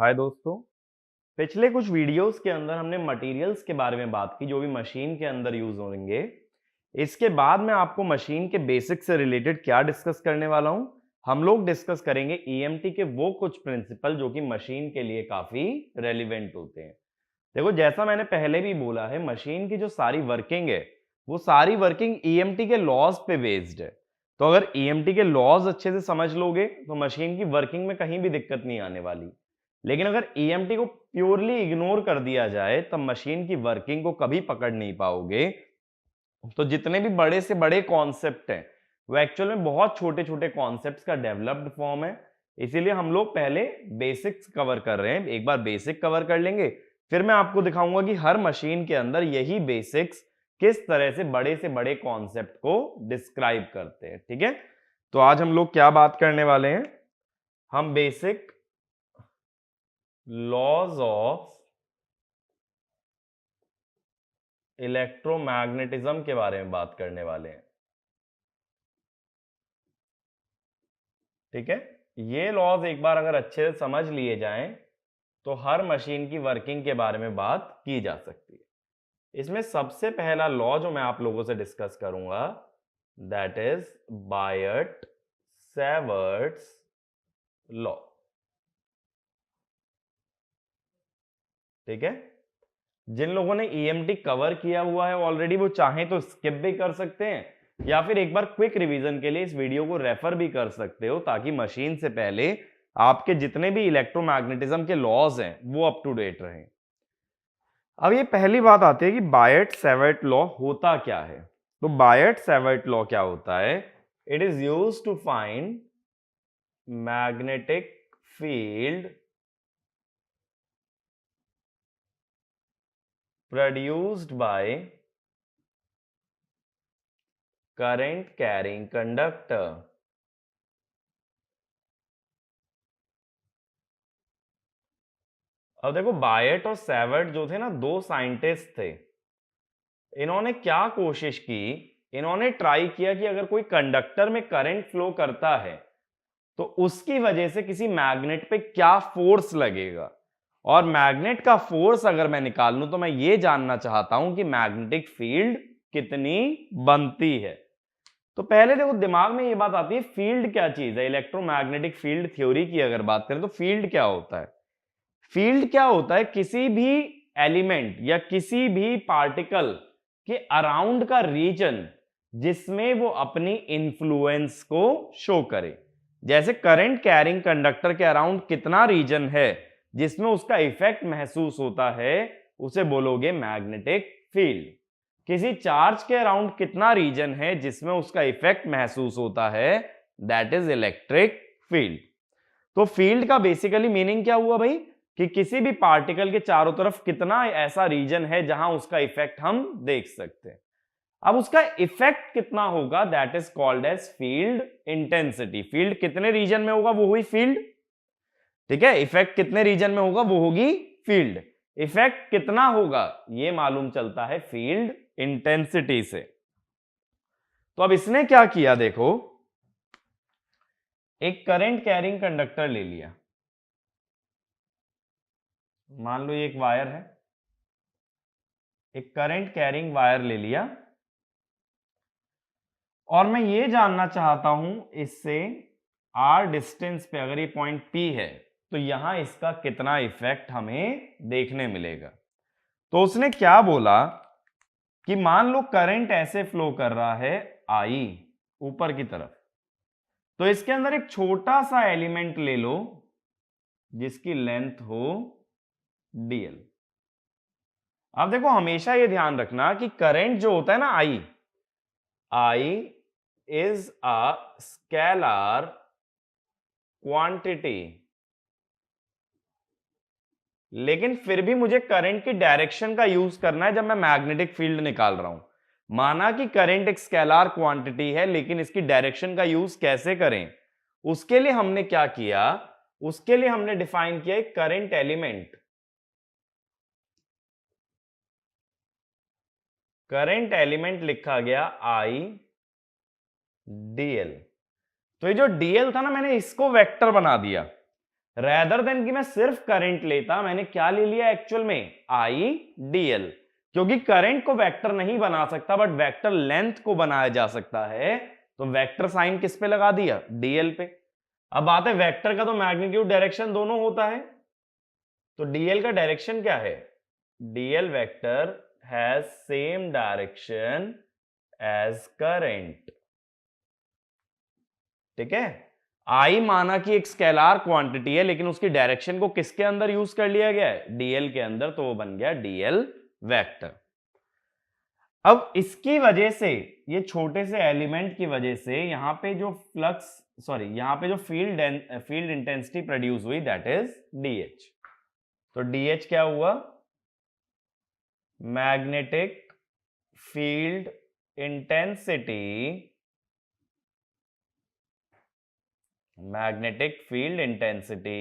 हाय दोस्तों। पिछले कुछ वीडियोस के अंदर हमने मटेरियल्स के बारे में बात की जो भी मशीन के अंदर यूज होंगे। इसके बाद मैं आपको मशीन के बेसिक्स से रिलेटेड क्या डिस्कस करने वाला हूं। हम लोग डिस्कस करेंगे ईएमटी के वो कुछ प्रिंसिपल जो कि मशीन के लिए काफी रेलिवेंट होते हैं। देखो, जैसा मैंने पहले भी बोला है, मशीन की जो सारी वर्किंग है वो सारी वर्किंग ईएमटी के लॉज पे बेस्ड है। तो अगर ईएमटी के लॉज अच्छे से समझ लोगे तो मशीन की वर्किंग में कहीं भी दिक्कत नहीं आने वाली। लेकिन अगर ईएमटी को प्योरली इग्नोर कर दिया जाए तब मशीन की वर्किंग को कभी पकड़ नहीं पाओगे। तो जितने भी बड़े से बड़े कॉन्सेप्ट हैं वो एक्चुअल में बहुत छोटे छोटे कॉन्सेप्ट्स का डेवलप्ड फॉर्म है। इसीलिए हम लोग पहले बेसिक्स कवर कर रहे हैं। एक बार बेसिक कवर कर लेंगे, फिर मैं आपको दिखाऊंगा कि हर मशीन के अंदर यही बेसिक्स किस तरह से बड़े कॉन्सेप्ट को डिस्क्राइब करते हैं। ठीक है, तो आज हम लोग क्या बात करने वाले हैं? हम बेसिक लॉज ऑफ इलेक्ट्रोमैग्नेटिज्म के बारे में बात करने वाले हैं। ठीक है, ये लॉज एक बार अगर अच्छे से समझ लिए जाएं तो हर मशीन की वर्किंग के बारे में बात की जा सकती है। इसमें सबसे पहला लॉ जो मैं आप लोगों से डिस्कस करूंगा दैट इज बायट सेवर्ट्स लॉ। ठीक है, जिन लोगों ने ईएमटी कवर किया हुआ है ऑलरेडी वो चाहें तो स्किप भी कर सकते हैं या फिर एक बार क्विक रिवीजन के लिए इस वीडियो को रेफर भी कर सकते हो ताकि मशीन से पहले आपके जितने भी इलेक्ट्रोमैग्नेटिज्म के लॉज हैं वो अप टू डेट रहें। अब ये पहली बात आती है कि बायट सेवर्ट लॉ होता क्या है। तो बायट सेवर्ट लॉ क्या होता है? It is used to find magnetic field produced by current carrying conductor। अब देखो, बायट और सेवर्ट जो थे ना, दो साइंटिस्ट थे। इन्होंने क्या कोशिश की, इन्होंने ट्राई किया कि अगर कोई कंडक्टर में करंट फ्लो करता है तो उसकी वजह से किसी मैग्नेट पे क्या फोर्स लगेगा, और मैग्नेट का फोर्स अगर मैं निकाल लूं तो मैं ये जानना चाहता हूं कि मैग्नेटिक फील्ड कितनी बनती है। तो पहले देखो, दिमाग में ये बात आती है फील्ड क्या चीज है। इलेक्ट्रोमैग्नेटिक फील्ड थ्योरी की अगर बात करें तो फील्ड क्या होता है? फील्ड क्या होता है? किसी भी एलिमेंट या किसी भी पार्टिकल के अराउंड का रीजन जिसमें वो अपनी इंफ्लुएंस को शो करे। जैसे करंट कैरिंग कंडक्टर के अराउंड कितना रीजन है जिसमें उसका इफेक्ट महसूस होता है, उसे बोलोगे मैग्नेटिक फील्ड। किसी चार्ज के अराउंड कितना रीजन है जिसमें उसका इफेक्ट महसूस होता है, दैट इज इलेक्ट्रिक फील्ड। तो फील्ड का बेसिकली मीनिंग क्या हुआ भाई? कि किसी भी पार्टिकल के चारों तरफ कितना ऐसा रीजन है जहां उसका इफेक्ट हम देख सकते हैं। अब उसका इफेक्ट कितना होगा, that is called as field intensity. Field कितने रीजन में होगा वो हुई फील्ड। ठीक है, इफेक्ट कितने रीजन में होगा वो होगी फील्ड। इफेक्ट कितना होगा ये मालूम चलता है फील्ड इंटेंसिटी से। तो अब इसने क्या किया, देखो, एक करंट कैरिंग कंडक्टर ले लिया। मान लो ये एक वायर है, एक करंट कैरिंग वायर ले लिया, और मैं ये जानना चाहता हूं इससे आर डिस्टेंस पे अगर ये पॉइंट पी है तो यहां इसका कितना इफेक्ट हमें देखने मिलेगा। तो उसने क्या बोला कि मान लो करंट ऐसे फ्लो कर रहा है आई ऊपर की तरफ, तो इसके अंदर एक छोटा सा एलिमेंट ले लो जिसकी लेंथ हो डीएल। अब देखो, हमेशा ये ध्यान रखना कि करंट जो होता है ना आई, I is a scalar quantity, लेकिन फिर भी मुझे करंट की डायरेक्शन का यूज करना है जब मैं मैग्नेटिक फील्ड निकाल रहा हूं। माना कि करंट एक स्केलर क्वांटिटी है, लेकिन इसकी डायरेक्शन का यूज कैसे करें, उसके लिए हमने क्या किया, उसके लिए हमने डिफाइन किया एक करंट एलिमेंट। करंट एलिमेंट लिखा गया आई डीएल। तो ये जो डीएल था ना, मैंने इसको वेक्टर बना दिया। रेदर देन कि मैं सिर्फ करंट लेता, मैंने क्या ले लिया एक्चुअल में, आई डी एल। क्योंकि करंट को वेक्टर नहीं बना सकता बट वेक्टर लेंथ को बनाया जा सकता है, तो वेक्टर साइन किस पे लगा दिया, डीएल पे। अब बात है वेक्टर का तो मैग्नीट्यूड डायरेक्शन दोनों होता है, तो डीएल का डायरेक्शन क्या है, DL vector has same direction as current. ठीक है, आई माना कि एक स्केलार क्वांटिटी है लेकिन उसकी डायरेक्शन को किसके अंदर यूज कर लिया गया है, डीएल के अंदर, तो वो बन गया डीएल वेक्टर। अब इसकी वजह से, ये छोटे से एलिमेंट की वजह से यहां पे जो फ्लक्स, सॉरी यहां पे जो फील्ड इंटेंसिटी प्रोड्यूस हुई दैट इज डीएच। तो डीएच क्या हुआ, magnetic field intensity, magnetic field intensity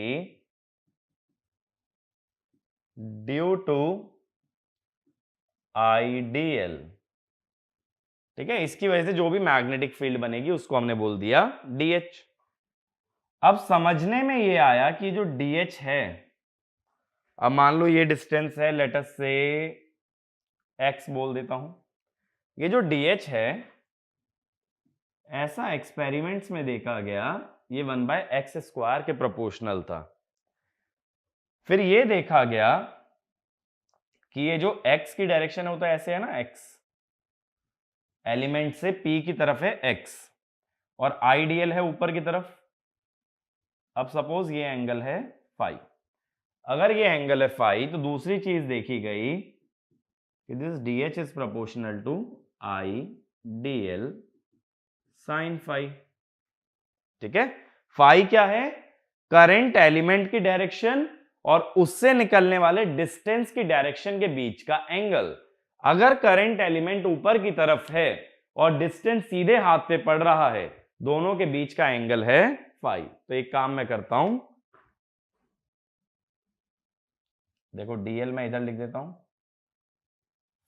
due to IDL. ठीक है, इसकी वजह से जो भी मैग्नेटिक फील्ड बनेगी उसको हमने बोल दिया डीएच। अब समझने में ये आया कि जो डीएच है, अब मान लो ये डिस्टेंस है, लेट अस से एक्स बोल देता हूं, ये जो डीएच है ऐसा एक्सपेरिमेंट्स में देखा गया ये 1/x² के प्रोपोर्शनल था। फिर ये देखा गया कि ये जो x की डायरेक्शन होता है ऐसे है ना, x एलिमेंट से p की तरफ है x और आईडीएल है ऊपर की तरफ। अब सपोज ये एंगल है फाई, अगर ये एंगल है फाई तो दूसरी चीज देखी गई कि this DH is proportional to I D L sine phi. ठीक है, फाई क्या है, करंट एलिमेंट की डायरेक्शन और उससे निकलने वाले डिस्टेंस की डायरेक्शन के बीच का एंगल। अगर करंट एलिमेंट ऊपर की तरफ है और डिस्टेंस सीधे हाथ पे पड़ रहा है, दोनों के बीच का एंगल है फाई। तो एक काम मैं करता हूं, देखो डीएल मैं इधर लिख देता हूं,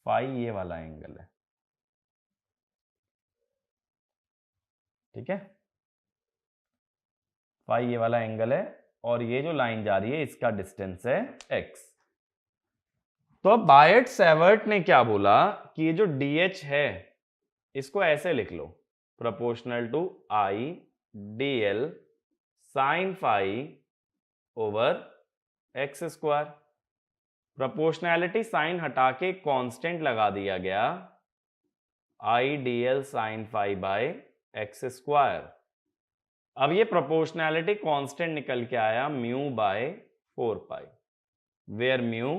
फाई ये वाला एंगल है। ठीक है, फाई ये वाला एंगल है और ये जो लाइन जा रही है इसका डिस्टेंस है x। तो अब बायट सेवर्ट ने क्या बोला कि ये जो डीएच है इसको ऐसे लिख लो, proportional to I D L sine phi over x²। Proportionality sign हटा के कांस्टेंट लगा दिया गया, I D L sine phi by x²। अब ये प्रोपोर्शनैलिटी कांस्टेंट निकल के आया mu by 4 pi, where mu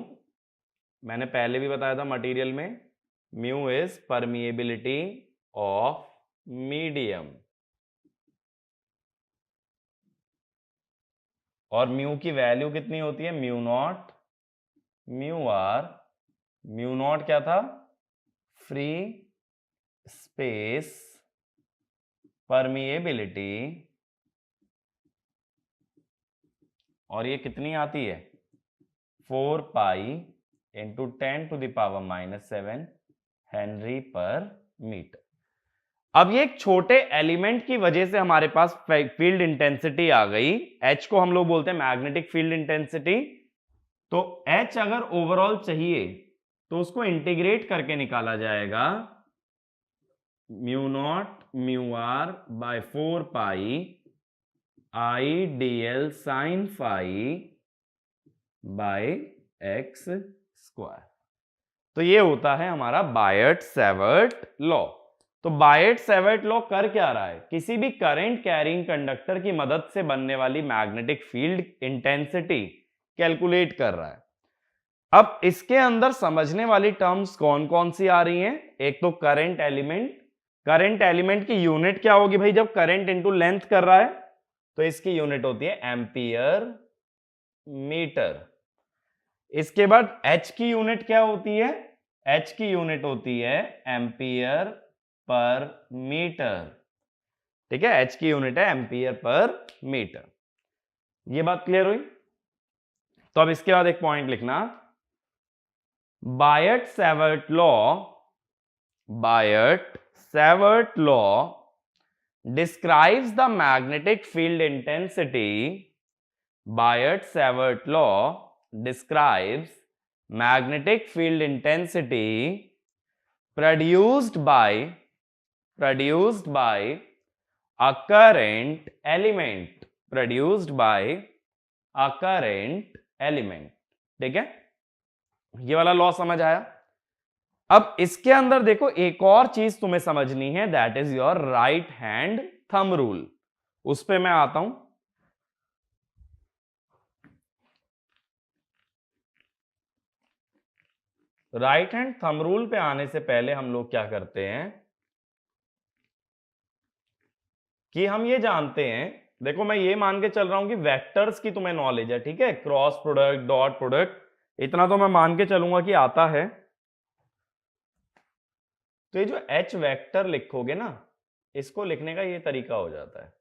मैंने पहले भी बताया था मटेरियल में, mu is permeability of medium और म्यू की वैल्यू कितनी होती है, mu naught mu r. Mu naught क्या था, फ्री स्पेस परमिएबिलिटी, और ये कितनी आती है 4 पाई इंटू 10⁻⁻7 हेनरी पर मीटर। अब ये एक छोटे एलिमेंट की वजह से हमारे पास फील्ड इंटेंसिटी आ गई, H को हम लोग बोलते हैं मैग्नेटिक फील्ड इंटेंसिटी। तो H अगर ओवरऑल चाहिए तो उसको इंटीग्रेट करके निकाला जाएगा, mu naught mu R by 4 pi I D L sine phi by x²। तो ये होता है हमारा बायट सेवर्ट लॉ। तो बायट सेवर्ट लॉ कर क्या रहा है, किसी भी करंट कैरिंग कंडक्टर की मदद से बनने वाली मैग्नेटिक फील्ड इंटेंसिटी कैलकुलेट कर रहा है। अब इसके अंदर समझने वाली टर्म्स कौन कौन सी आ रही हैं, एक तो करंट एलिमेंट। करंट एलिमेंट की यूनिट क्या होगी भाई, जब करंट इनटू लेंथ कर रहा है तो इसकी यूनिट होती है एम्पियर मीटर। इसके बाद H की यूनिट क्या होती है, H की यूनिट होती है एम्पियर पर मीटर। ठीक है, H की यूनिट है एम्पियर पर मीटर। ये बात क्लियर हुई। तो अब इसके बाद एक पॉइंट लिखना, Biot Savart law describes the magnetic field intensity Biot-Savart law describes magnetic field intensity produced by a current element, ठीक है, ये वाला लॉ समझ आया। अब इसके अंदर देखो एक और चीज तुम्हें समझनी है, that is your right hand thumb rule. उस पे मैं आता हूं। राइट हैंड थंब रूल पे आने से पहले हम लोग क्या करते हैं कि हम ये जानते हैं, देखो मैं ये मान के चल रहा हूं कि वेक्टर्स की तुम्हें नॉलेज है, ठीक है, क्रॉस प्रोडक्ट, डॉट प्रोडक्ट, इतना तो मैं मान के चलूंगा कि आता है। तो ये जो H वेक्टर लिखोगे ना, इसको लिखने का ये तरीका हो जाता है,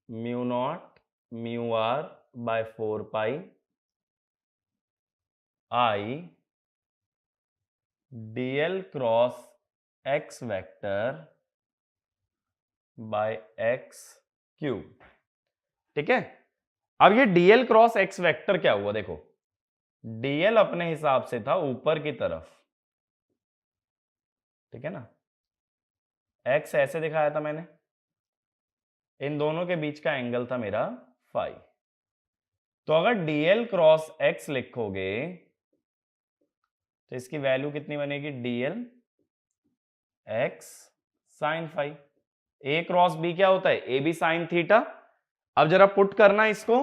mu naught mu R by 4 pi I dl cross x vector by x cube, ठीक है। अब ये dl क्रॉस x वेक्टर क्या हुआ, देखो dl अपने हिसाब से था ऊपर की तरफ, ठीक है ना, x ऐसे दिखाया था मैंने, इन दोनों के बीच का एंगल था मेरा फाई। तो अगर dl क्रॉस x लिखोगे तो इसकी वैल्यू कितनी बनेगी, dl x sine phi. a cross b क्या होता है, ab साइन थीटा। अब जरा पुट करना इसको,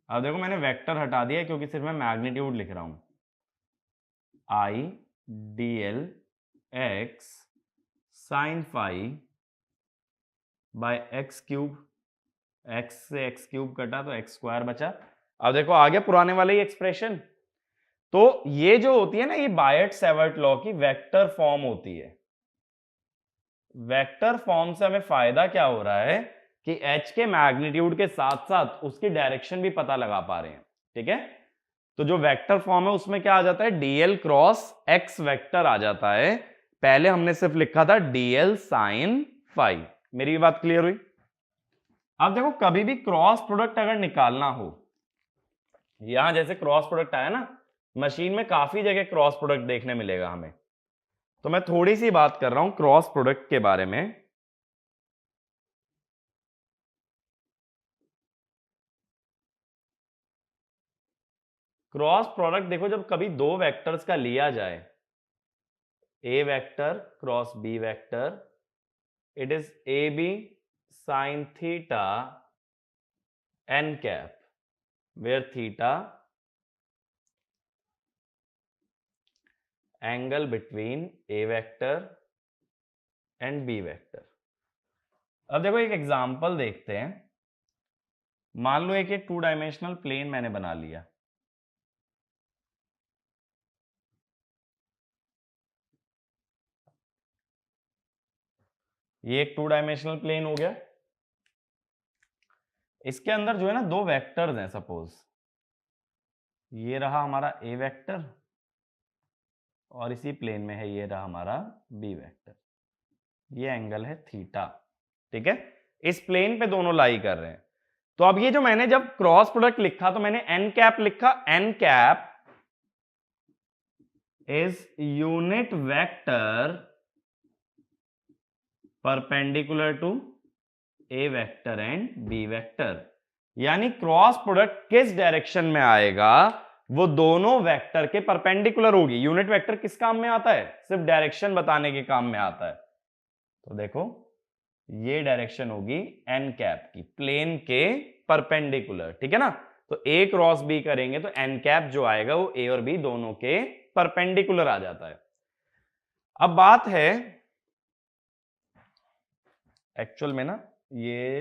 अब देखो मैंने वेक्टर हटा दिया क्योंकि सिर्फ मैं मैग्नीट्यूड लिख रहा हूं, i dl x sine phi by x cube, x से x क्यूब कटा तो x स्क्वायर बचा। अब देखो आ गया पुराने वाले ही एक्सप्रेशन। तो ये जो होती है ना, ये बायट-सैवर्ट लॉ की वेक्टर फॉर्म होती है। वेक्टर फॉर्म से हमें फायदा क्या हो रहा है कि h के मैग्नीट्यूड के साथ साथ उसकी डायरेक्शन भी पता लगा पा रहे हैं, ठीक है। तो जो वेक्टर फॉर्म है उसमें क्या आ जाता है, dl क्रॉस x वेक्टर आ जाता है। पहले हमने सिर्फ लिखा था dl साइन फाई। मेरी बात क्लियर हुई। अब देखो कभी भी क्रॉस प्रोडक्ट अगर निकालना हो, यहां जैसे क्रॉस प्रोडक्ट आया ना, मशीन में काफी जगह क्रॉस प्रोडक्ट देखने मिलेगा हमें, तो मैं थोड़ी सी बात कर रहा हूं क्रॉस प्रोडक्ट के बारे में। क्रॉस प्रोडक्ट देखो जब कभी दो वेक्टर्स का लिया जाए, A vector cross B vector, it is A B sine theta N cap, where theta angle between A vector and B vector. अब देखो एक एग्जांपल देखते हैं। मान लो एक 2 डायमेंशनल प्लेन मैंने बना लिया, ये एक 2 डायमेंशनल प्लेन हो गया। इसके अंदर जो है ना दो वेक्टर्स हैं, सपोज ये रहा हमारा ए वेक्टर और इसी प्लेन में है ये रहा हमारा बी वेक्टर, ये एंगल है थीटा, ठीक है। इस प्लेन पे दोनों लाई कर रहे हैं। तो अब ये जो मैंने जब क्रॉस प्रोडक्ट लिखा तो मैंने एन कैप लिखा, N cap is unit vector perpendicular to A vector and B vector. यानी क्रॉस प्रोडक्ट किस डायरेक्शन में आएगा, वो दोनों वेक्टर के परपेंडिकुलर होगी। यूनिट वेक्टर किस काम में आता है, सिर्फ डायरेक्शन बताने के काम में आता है। तो देखो ये डायरेक्शन होगी एन कैप की, प्लेन के परपेंडिकुलर, ठीक है ना। तो ए क्रॉस बी करेंगे तो एन कैप जो आएगा वो ए और बी दोनों के परपेंडिकुलर आ जाता है। अब बात है एक्चुअल में ना, ये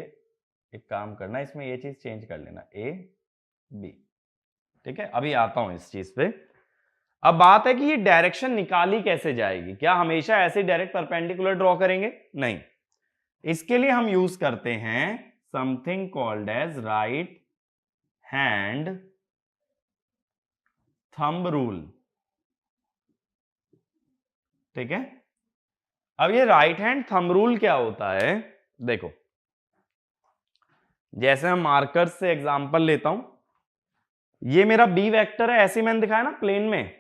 एक काम करना, इसमें ये चीज चेंज कर लेना, ए बी, ठीक है। अभी आता हूं इस चीज पे। अब बात है कि ये डायरेक्शन निकाली कैसे जाएगी, क्या हमेशा ऐसे डायरेक्ट परपेंडिकुलर ड्रॉ करेंगे, नहीं। इसके लिए हम यूज करते हैं something called as right hand thumb rule, ठीक है। अब ये राइट हैंड थंब रूल क्या होता है, देखो, जैसे मैं मार्कर से एग्जांपल लेता हूं, ये मेरा बी वेक्टर है, ऐसे मैंने दिखाया ना प्लेन में,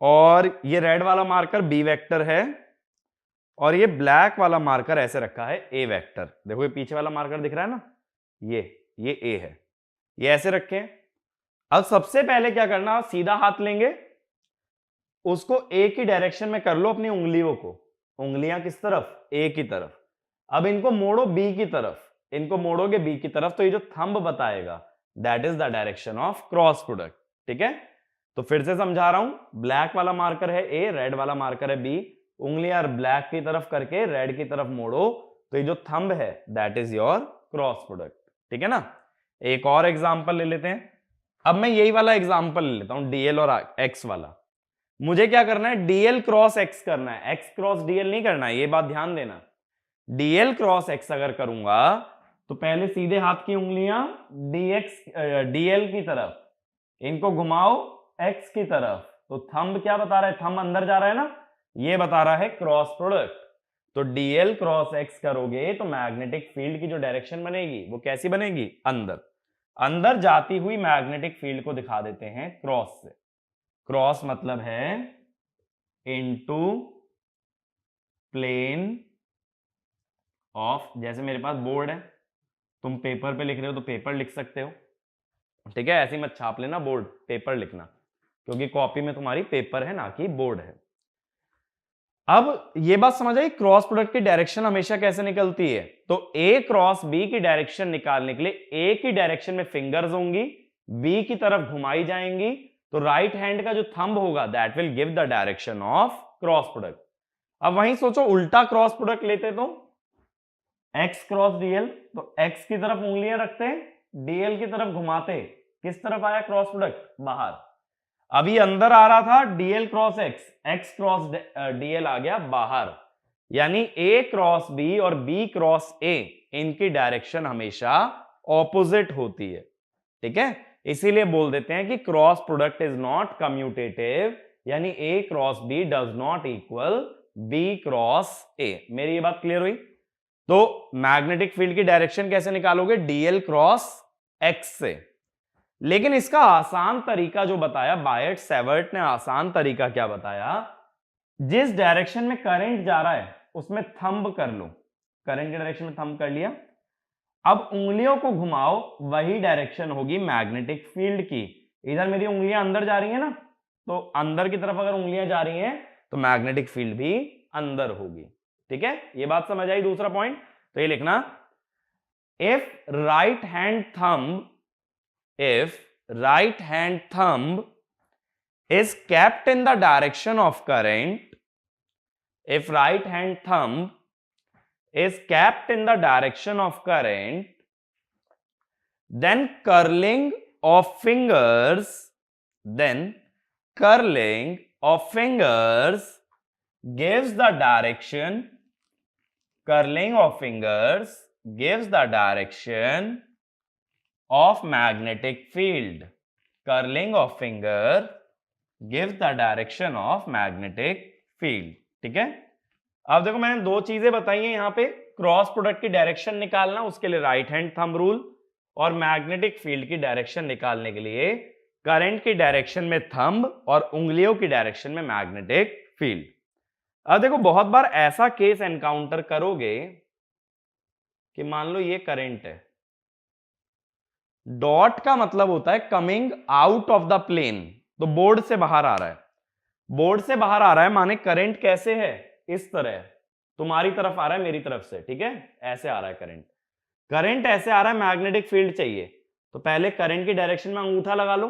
और ये रेड वाला मार्कर बी वेक्टर है, और ये ब्लैक वाला मार्कर ऐसे रखा है ए वेक्टर। देखो ये पीछे वाला मार्कर दिख रहा है ना, ये ए है, ये ऐसे रखे हैं। अब सबसे पहले क्या करना, आप सीधा हाथ लेंगे, उसको ए की डायरेक्शन में कर लो अपनी उंगलियों को, उंगलियां किस तरफ, ए की तरफ। अब इनको मोड़ो बी की तरफ, इनको मोड़ोगे बी की तरफ, तो ये जो थंब बताएगा that is the direction of cross product. ठीक है, तो फिर से समझा रहा हूं, ब्लैक वाला मार्कर है ए, रेड वाला मार्कर है बी, उंगलियां ब्लैक की तरफ करके रेड की तरफ मोड़ो, तो ये जो थंब है that is your cross product. ठीक है ना। एक और एग्जांपल ले लेते हैं। अब मैं यही वाला एग्जांपल ले लेता हूं, डीएल और एक्स वाला। मुझे क्या करना है, डीएल क्रॉस एक्स करना है, एक्स क्रॉस डीएल नहीं करना है, ये बात ध्यान देना। डीएल क्रॉस एक्स अगर करूंगा तो पहले सीधे हाथ की उंगलियां डीएल की तरफ, इनको घुमाओ एक्स की तरफ, तो थंब क्या बता रहा है, थंब अंदर जा रहा है ना, ये बता रहा है क्रॉस प्रोडक्ट। तो डीएल क्रॉस एक्स करोगे तो मैग्नेटिक फील्ड की जो डायरेक्शन बनेगी वो कैसी बनेगी, अंदर, अंदर जाती हुई मैग्नेटिक फील्ड को दिखा देते हैं क्रॉस से। क्रॉस मतलब है इनटू प्लेन ऑफ, जैसे मेरे पास बोर्ड है, तुम पेपर पे लिख रहे हो तो पेपर लिख सकते हो। ठीक है, ऐसे मत छाप लेना बोर्ड, पेपर लिखना, क्योंकि कॉपी में तुम्हारी पेपर है ना कि बोर्ड है। अब ये बात समझ आई, क्रॉस प्रोडक्ट की डायरेक्शन हमेशा कैसे निकलती है। तो ए क्रॉस बी की डायरेक्शन निकालने के लिए ए की डायरेक्शन में फिंगर्स होंगी, बी की तरफ घुमाई जाएंगी, तो राइट हैंड का जो थंब होगा that will give the direction of cross product. अब वहीं सोचो उल्टा क्रॉस प्रोडक्ट लेते तो एक्स क्रॉस डीएल, तो एक्स की तरफ उंगलियां रखते हैं, डीएल की तरफ घुमाते, किस तरफ आया क्रॉस प्रोडक्ट, बाहर। अभी अंदर आ रहा था DL cross X, X cross DL आ गया बाहर, यानी ए क्रॉस बी और बी क्रॉस ए, इनकी डायरेक्शन हमेशा ऑपोजिट होती है। ठीक है, इसीलिए बोल देते हैं कि cross product is not commutative, यानी A cross B does not equal B cross A. मेरी ये बात क्लियर हुई। तो मैग्नेटिक फील्ड की डायरेक्शन कैसे निकालोगे, डीएल क्रॉस एक्स से। लेकिन इसका आसान तरीका जो बताया बायट सेवर्ट ने, आसान तरीका क्या बताया, जिस डायरेक्शन में करंट जा रहा है उसमें थंब कर लो, करंट की डायरेक्शन में थंब कर लिया, अब उंगलियों को घुमाओ, वही डायरेक्शन होगी मैग्नेटिक फील्ड की। इधर मेरी उंगलियां अंदर जा रही है ना, तो अंदर की तरफ अगर उंगलियां जा रही हैं तो मैग्नेटिक फील्ड भी अंदर होगी। ठीक है, ये बात समझ आई। दूसरा पॉइंट, तो ये लिखना, if right hand thumb is kept in the direction of current, if right hand thumb is kept in the direction of current, then curling of fingers gives the direction, curling of fingers gives the direction of magnetic field, curling of finger gives the direction of magnetic field। ठीक है, अब देखो मैंने दो चीजें बताई हैं यहां पे, क्रॉस प्रोडक्ट की डायरेक्शन निकालना, उसके लिए राइट हैंड थंब रूल, और मैग्नेटिक फील्ड की डायरेक्शन निकालने के लिए करंट की डायरेक्शन में थंब और उंगलियों की डायरेक्शन में मैग्नेटिक फील्ड। अब देखो बहुत बार ऐसा केस एनकाउंटर करोगे कि मान लो ये करंट है, डॉट का मतलब होता है coming out of the plane, तो बोर्ड से बाहर आ रहा है, बोर्ड से बाहर आ रहा है माने करंट कैसे है, इस तरह, तुम्हारी तरफ आ रहा है मेरी तरफ से। ठीक है, ऐसे आ रहा है करंट, करंट ऐसे आ रहा है, मैग्नेटिक फील्ड चाहिए, तो पहले करंट की डायरेक्शन में अंगूठा लगा लो,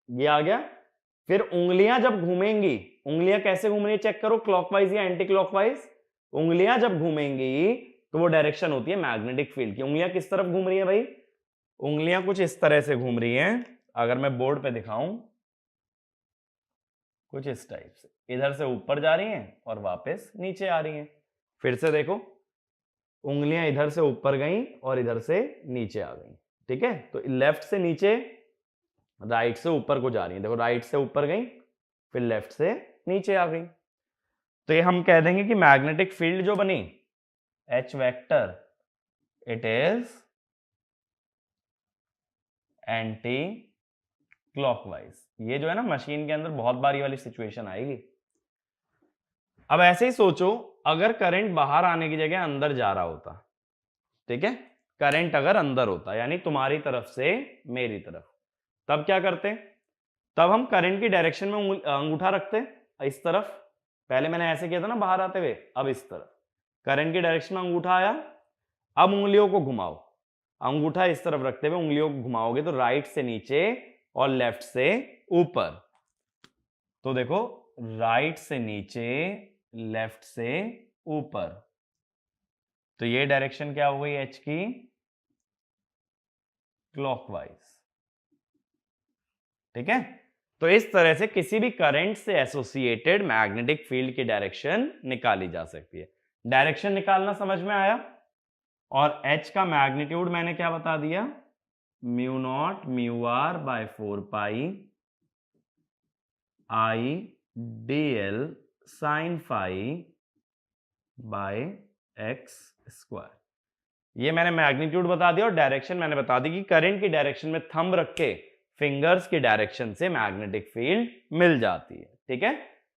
ये आ गया। फिर उंगलियां जब घूमेंगी, उंगलियां कैसे घूम रही है चेक करो, क्लॉकवाइज या एंटी क्लॉकवाइज। उंगलियां जब घूमेंगी तो वो डायरेक्शन होती है मैग्नेटिक फील्ड की। उंगलियां किस तरफ घूम रही है भाई, उंगलियां कुछ इस तरह से घूम रही हैं, अगर मैं बोर्ड पे दिखाऊं कुछ इस टाइप से, इधर से ऊपर जा रही हैं और वापस नीचे आ रही हैं। फिर से देखो, उंगलियां इधर से ऊपर गई और इधर से नीचे आ गई। ठीक है, तो लेफ्ट से नीचे, राइट से ऊपर को जा रही है, देखो राइट से ऊपर गई फिर लेफ्ट से नीचे आ गई। तो ये हम कह देंगे कि मैग्नेटिक फील्ड जो बनी H vector it is anti clockwise. ये जो है ना मशीन के अंदर बहुत बार ये वाली सिचुएशन आएगी। अब ऐसे ही सोचो, अगर करंट बाहर आने की जगह अंदर जा रहा होता, ठीक है, करंट अगर अंदर होता यानी तुम्हारी तरफ से मेरी तरफ, तब क्या करते? तब हम करंट की डायरेक्शन में अंगूठा रखते इस तरफ। पहले मैंने ऐसे किया था ना बाहर आते हुए, अब इस तरफ करंट की डायरेक्शन में अंगूठा आया। अब उंगलियों को घुमाओ, अंगूठा इस तरफ रखते हुए उंगलियों को घुमाओगे तो राइट से नीचे और लेफ्ट से ऊपर। तो देखो, राइट से नीचे, लेफ्ट से ऊपर, तो ये डायरेक्शन क्या हो गई एच की? क्लॉकवाइज। ठीक है, तो इस तरह से किसी भी करंट से एसोसिएटेड मैग्नेटिक फील्ड की डायरेक्शन निकाली जा सकती है। डायरेक्शन निकालना समझ में आया? और एच का मैग्नीट्यूड मैंने क्या बता दिया? Mu naught mu R by 4 pi I D L sine phi by X square. ये मैंने मैग्नीट्यूड बता दिया और डायरेक्शन मैंने बता दी कि करंट की डायरेक्शन में थंब रख के फिंगर्स की डायरेक्शन से मैग्नेटिक फील्ड मिल जाती है। ठीक है,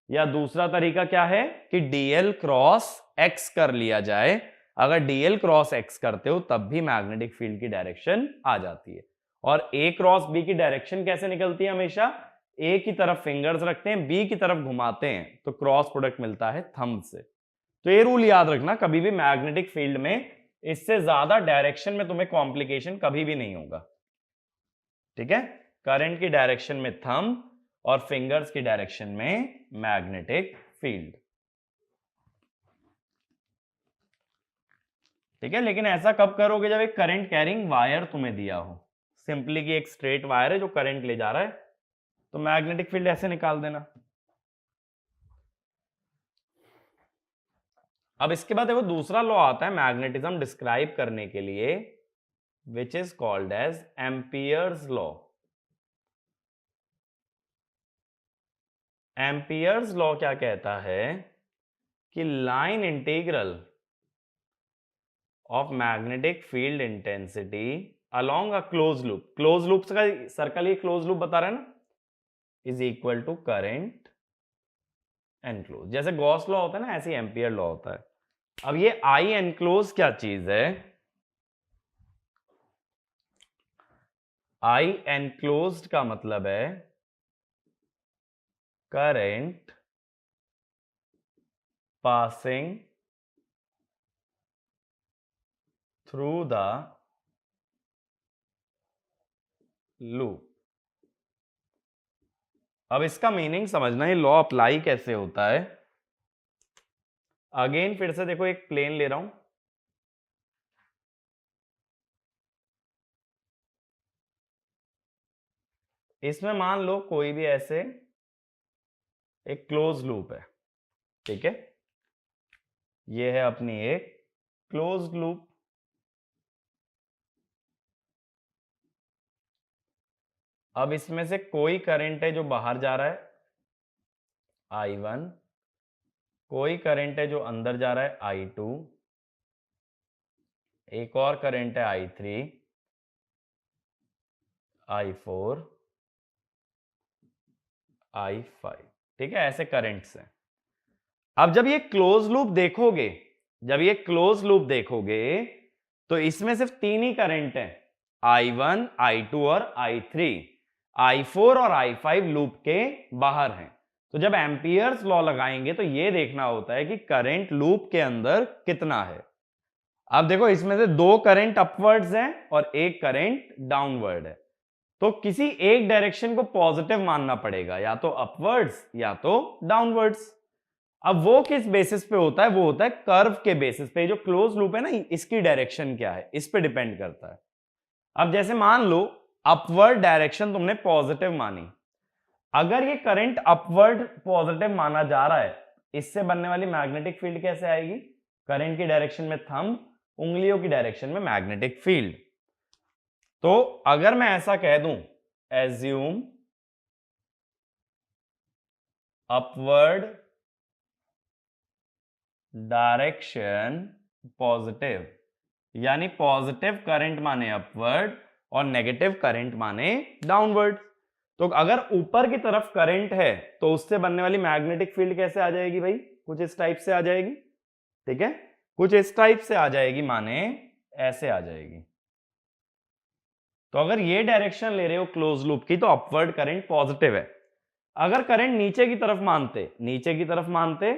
या दूसरा तरीका क्या है कि डीएल क्रॉस एक्स कर लिया जाए। अगर डीएल क्रॉस एक्स करते हो तब भी मैग्नेटिक फील्ड की डायरेक्शन आ जाती है। और ए क्रॉस बी की डायरेक्शन कैसे निकलती है? हमेशा ए की तरफ फिंगर्स रखते हैं, बी की तरफ घुमाते हैं, तो क्रॉस प्रोडक्ट मिलता है थंब से। तो ये रूल याद रखना, कभी भी मैग्नेटिक फील्ड में इससे ज्यादा डायरेक्शन में तुम्हें कॉम्प्लिकेशन कभी भी नहीं होगा। ठीक है, करंट की डायरेक्शन में थंब और फिंगर्स की डायरेक्शन में मैग्नेटिक फील्ड। ठीक है, लेकिन ऐसा कब करोगे? जब एक करंट कैरिंग वायर तुम्हें दिया हो, सिंपली कि एक स्ट्रेट वायर है जो करंट ले जा रहा है, तो मैग्नेटिक फील्ड ऐसे निकाल देना। अब इसके बाद देखो दूसरा लॉ आता है मैग्नेटिज्म डिस्क्राइब करने के लिए, which is called as Ampere's law. Ampere's law क्या कहता है कि line integral of magnetic field intensity along a close loop, close loop का सर्कल ये क्लोज लूप बता रहा है ना, is equal to current enclose. जैसे गॉस लॉ होता है ना, ऐसे एम्पियर लॉ होता है। अब ये आई एनक्लोज क्या चीज है? आई एनक्लोज्ड का मतलब है current passing through the loop. अब इसका मीनिंग समझना, ये लॉ अप्लाई कैसे होता है। अगेन फिर से देखो, एक प्लेन ले रहा हूं, इसमें मान लो कोई भी ऐसे एक क्लोज लूप है। ठीक है, ये है अपनी एक क्लोज लूप। अब इसमें से कोई करंट है जो बाहर जा रहा है, I1, कोई करंट है जो अंदर जा रहा है, I2, एक और करंट है I3, I4, I5। ठीक है, ऐसे करंट्स हैं। अब जब ये क्लोज लूप देखोगे, जब ये क्लोज लूप देखोगे तो इसमें सिर्फ तीन ही करंट हैं, I1, I2 और I3। I4 और I5 लूप के बाहर हैं। तो जब एम्पियर्स लॉ लगाएंगे तो ये देखना होता है कि करंट लूप के अंदर कितना है। अब देखो, इसमें से दो करंट अपवर्ड्स हैं और एक करंट डाउनवर्ड है, तो किसी एक डायरेक्शन को पॉजिटिव मानना पड़ेगा, या तो अपवर्ड्स या तो डाउनवर्ड्स। अब वो किस बेसिस पे होता है? वो होता है कर्व के बेसिस पे। जो क्लोज लूप है ना, इसकी डायरेक्शन क्या है, इस पे डिपेंड करता है। अब जैसे मान लो अपवर्ड डायरेक्शन तुमने पॉजिटिव मानी, अगर ये करंट अपवर्ड पॉजिटिव माना जा रहा है, इससे बनने वाली मैग्नेटिक फील्ड कैसे आएगी? करंट की डायरेक्शन में थंब, उंगलियों की डायरेक्शन में मैग्नेटिक फील्ड। तो अगर मैं ऐसा कह दूं, एज्यूम अपवर्ड डायरेक्शन पॉजिटिव, यानी पॉजिटिव करंट माने अपवर्ड और नेगेटिव करंट माने डाउनवर्ड। तो अगर ऊपर की तरफ करंट है तो उससे बनने वाली मैग्नेटिक फील्ड कैसे आ जाएगी भाई? कुछ इस टाइप से आ जाएगी, ठीक है, कुछ इस टाइप से आ जाएगी, माने ऐसे आ जाएगी। तो अगर ये डायरेक्शन ले रहे हो क्लोज लूप की तो अपवर्ड करंट पॉजिटिव है। अगर करंट नीचे की तरफ मानते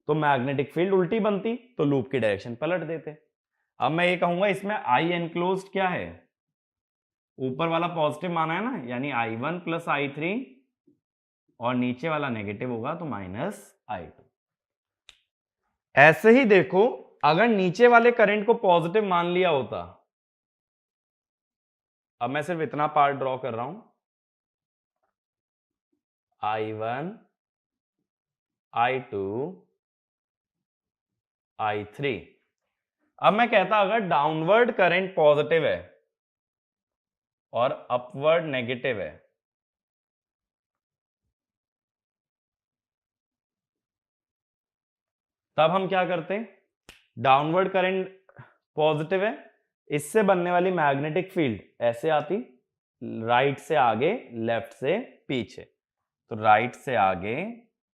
तो मैग्नेटिक फील्ड उल्टी बनती, तो लूप की डायरेक्शन पलट देते। अब मैं ये कहूंगा इसमें आई एनक्लोज्ड क्या है? ऊपर वाला पॉजिटिव माना है ना, यानी I1 प्लस I3, और नीचे वाला नेगेटिव होगा तो माइनस I2। ऐसे ही देखो, अगर नीचे वाले करंट को पॉजिटिव मान लिया होता, अब मैं सिर्फ इतना पार्ट ड्रॉ कर रहा हूं, I1, I2, I3। अब मैं कहता अगर डाउनवर्ड करंट पॉजिटिव है और अपवर्ड नेगेटिव है, तब हम क्या करते? डाउनवर्ड करंट पॉजिटिव है, इससे बनने वाली मैग्नेटिक फील्ड ऐसे आती, राइट से आगे लेफ्ट से पीछे, तो राइट से आगे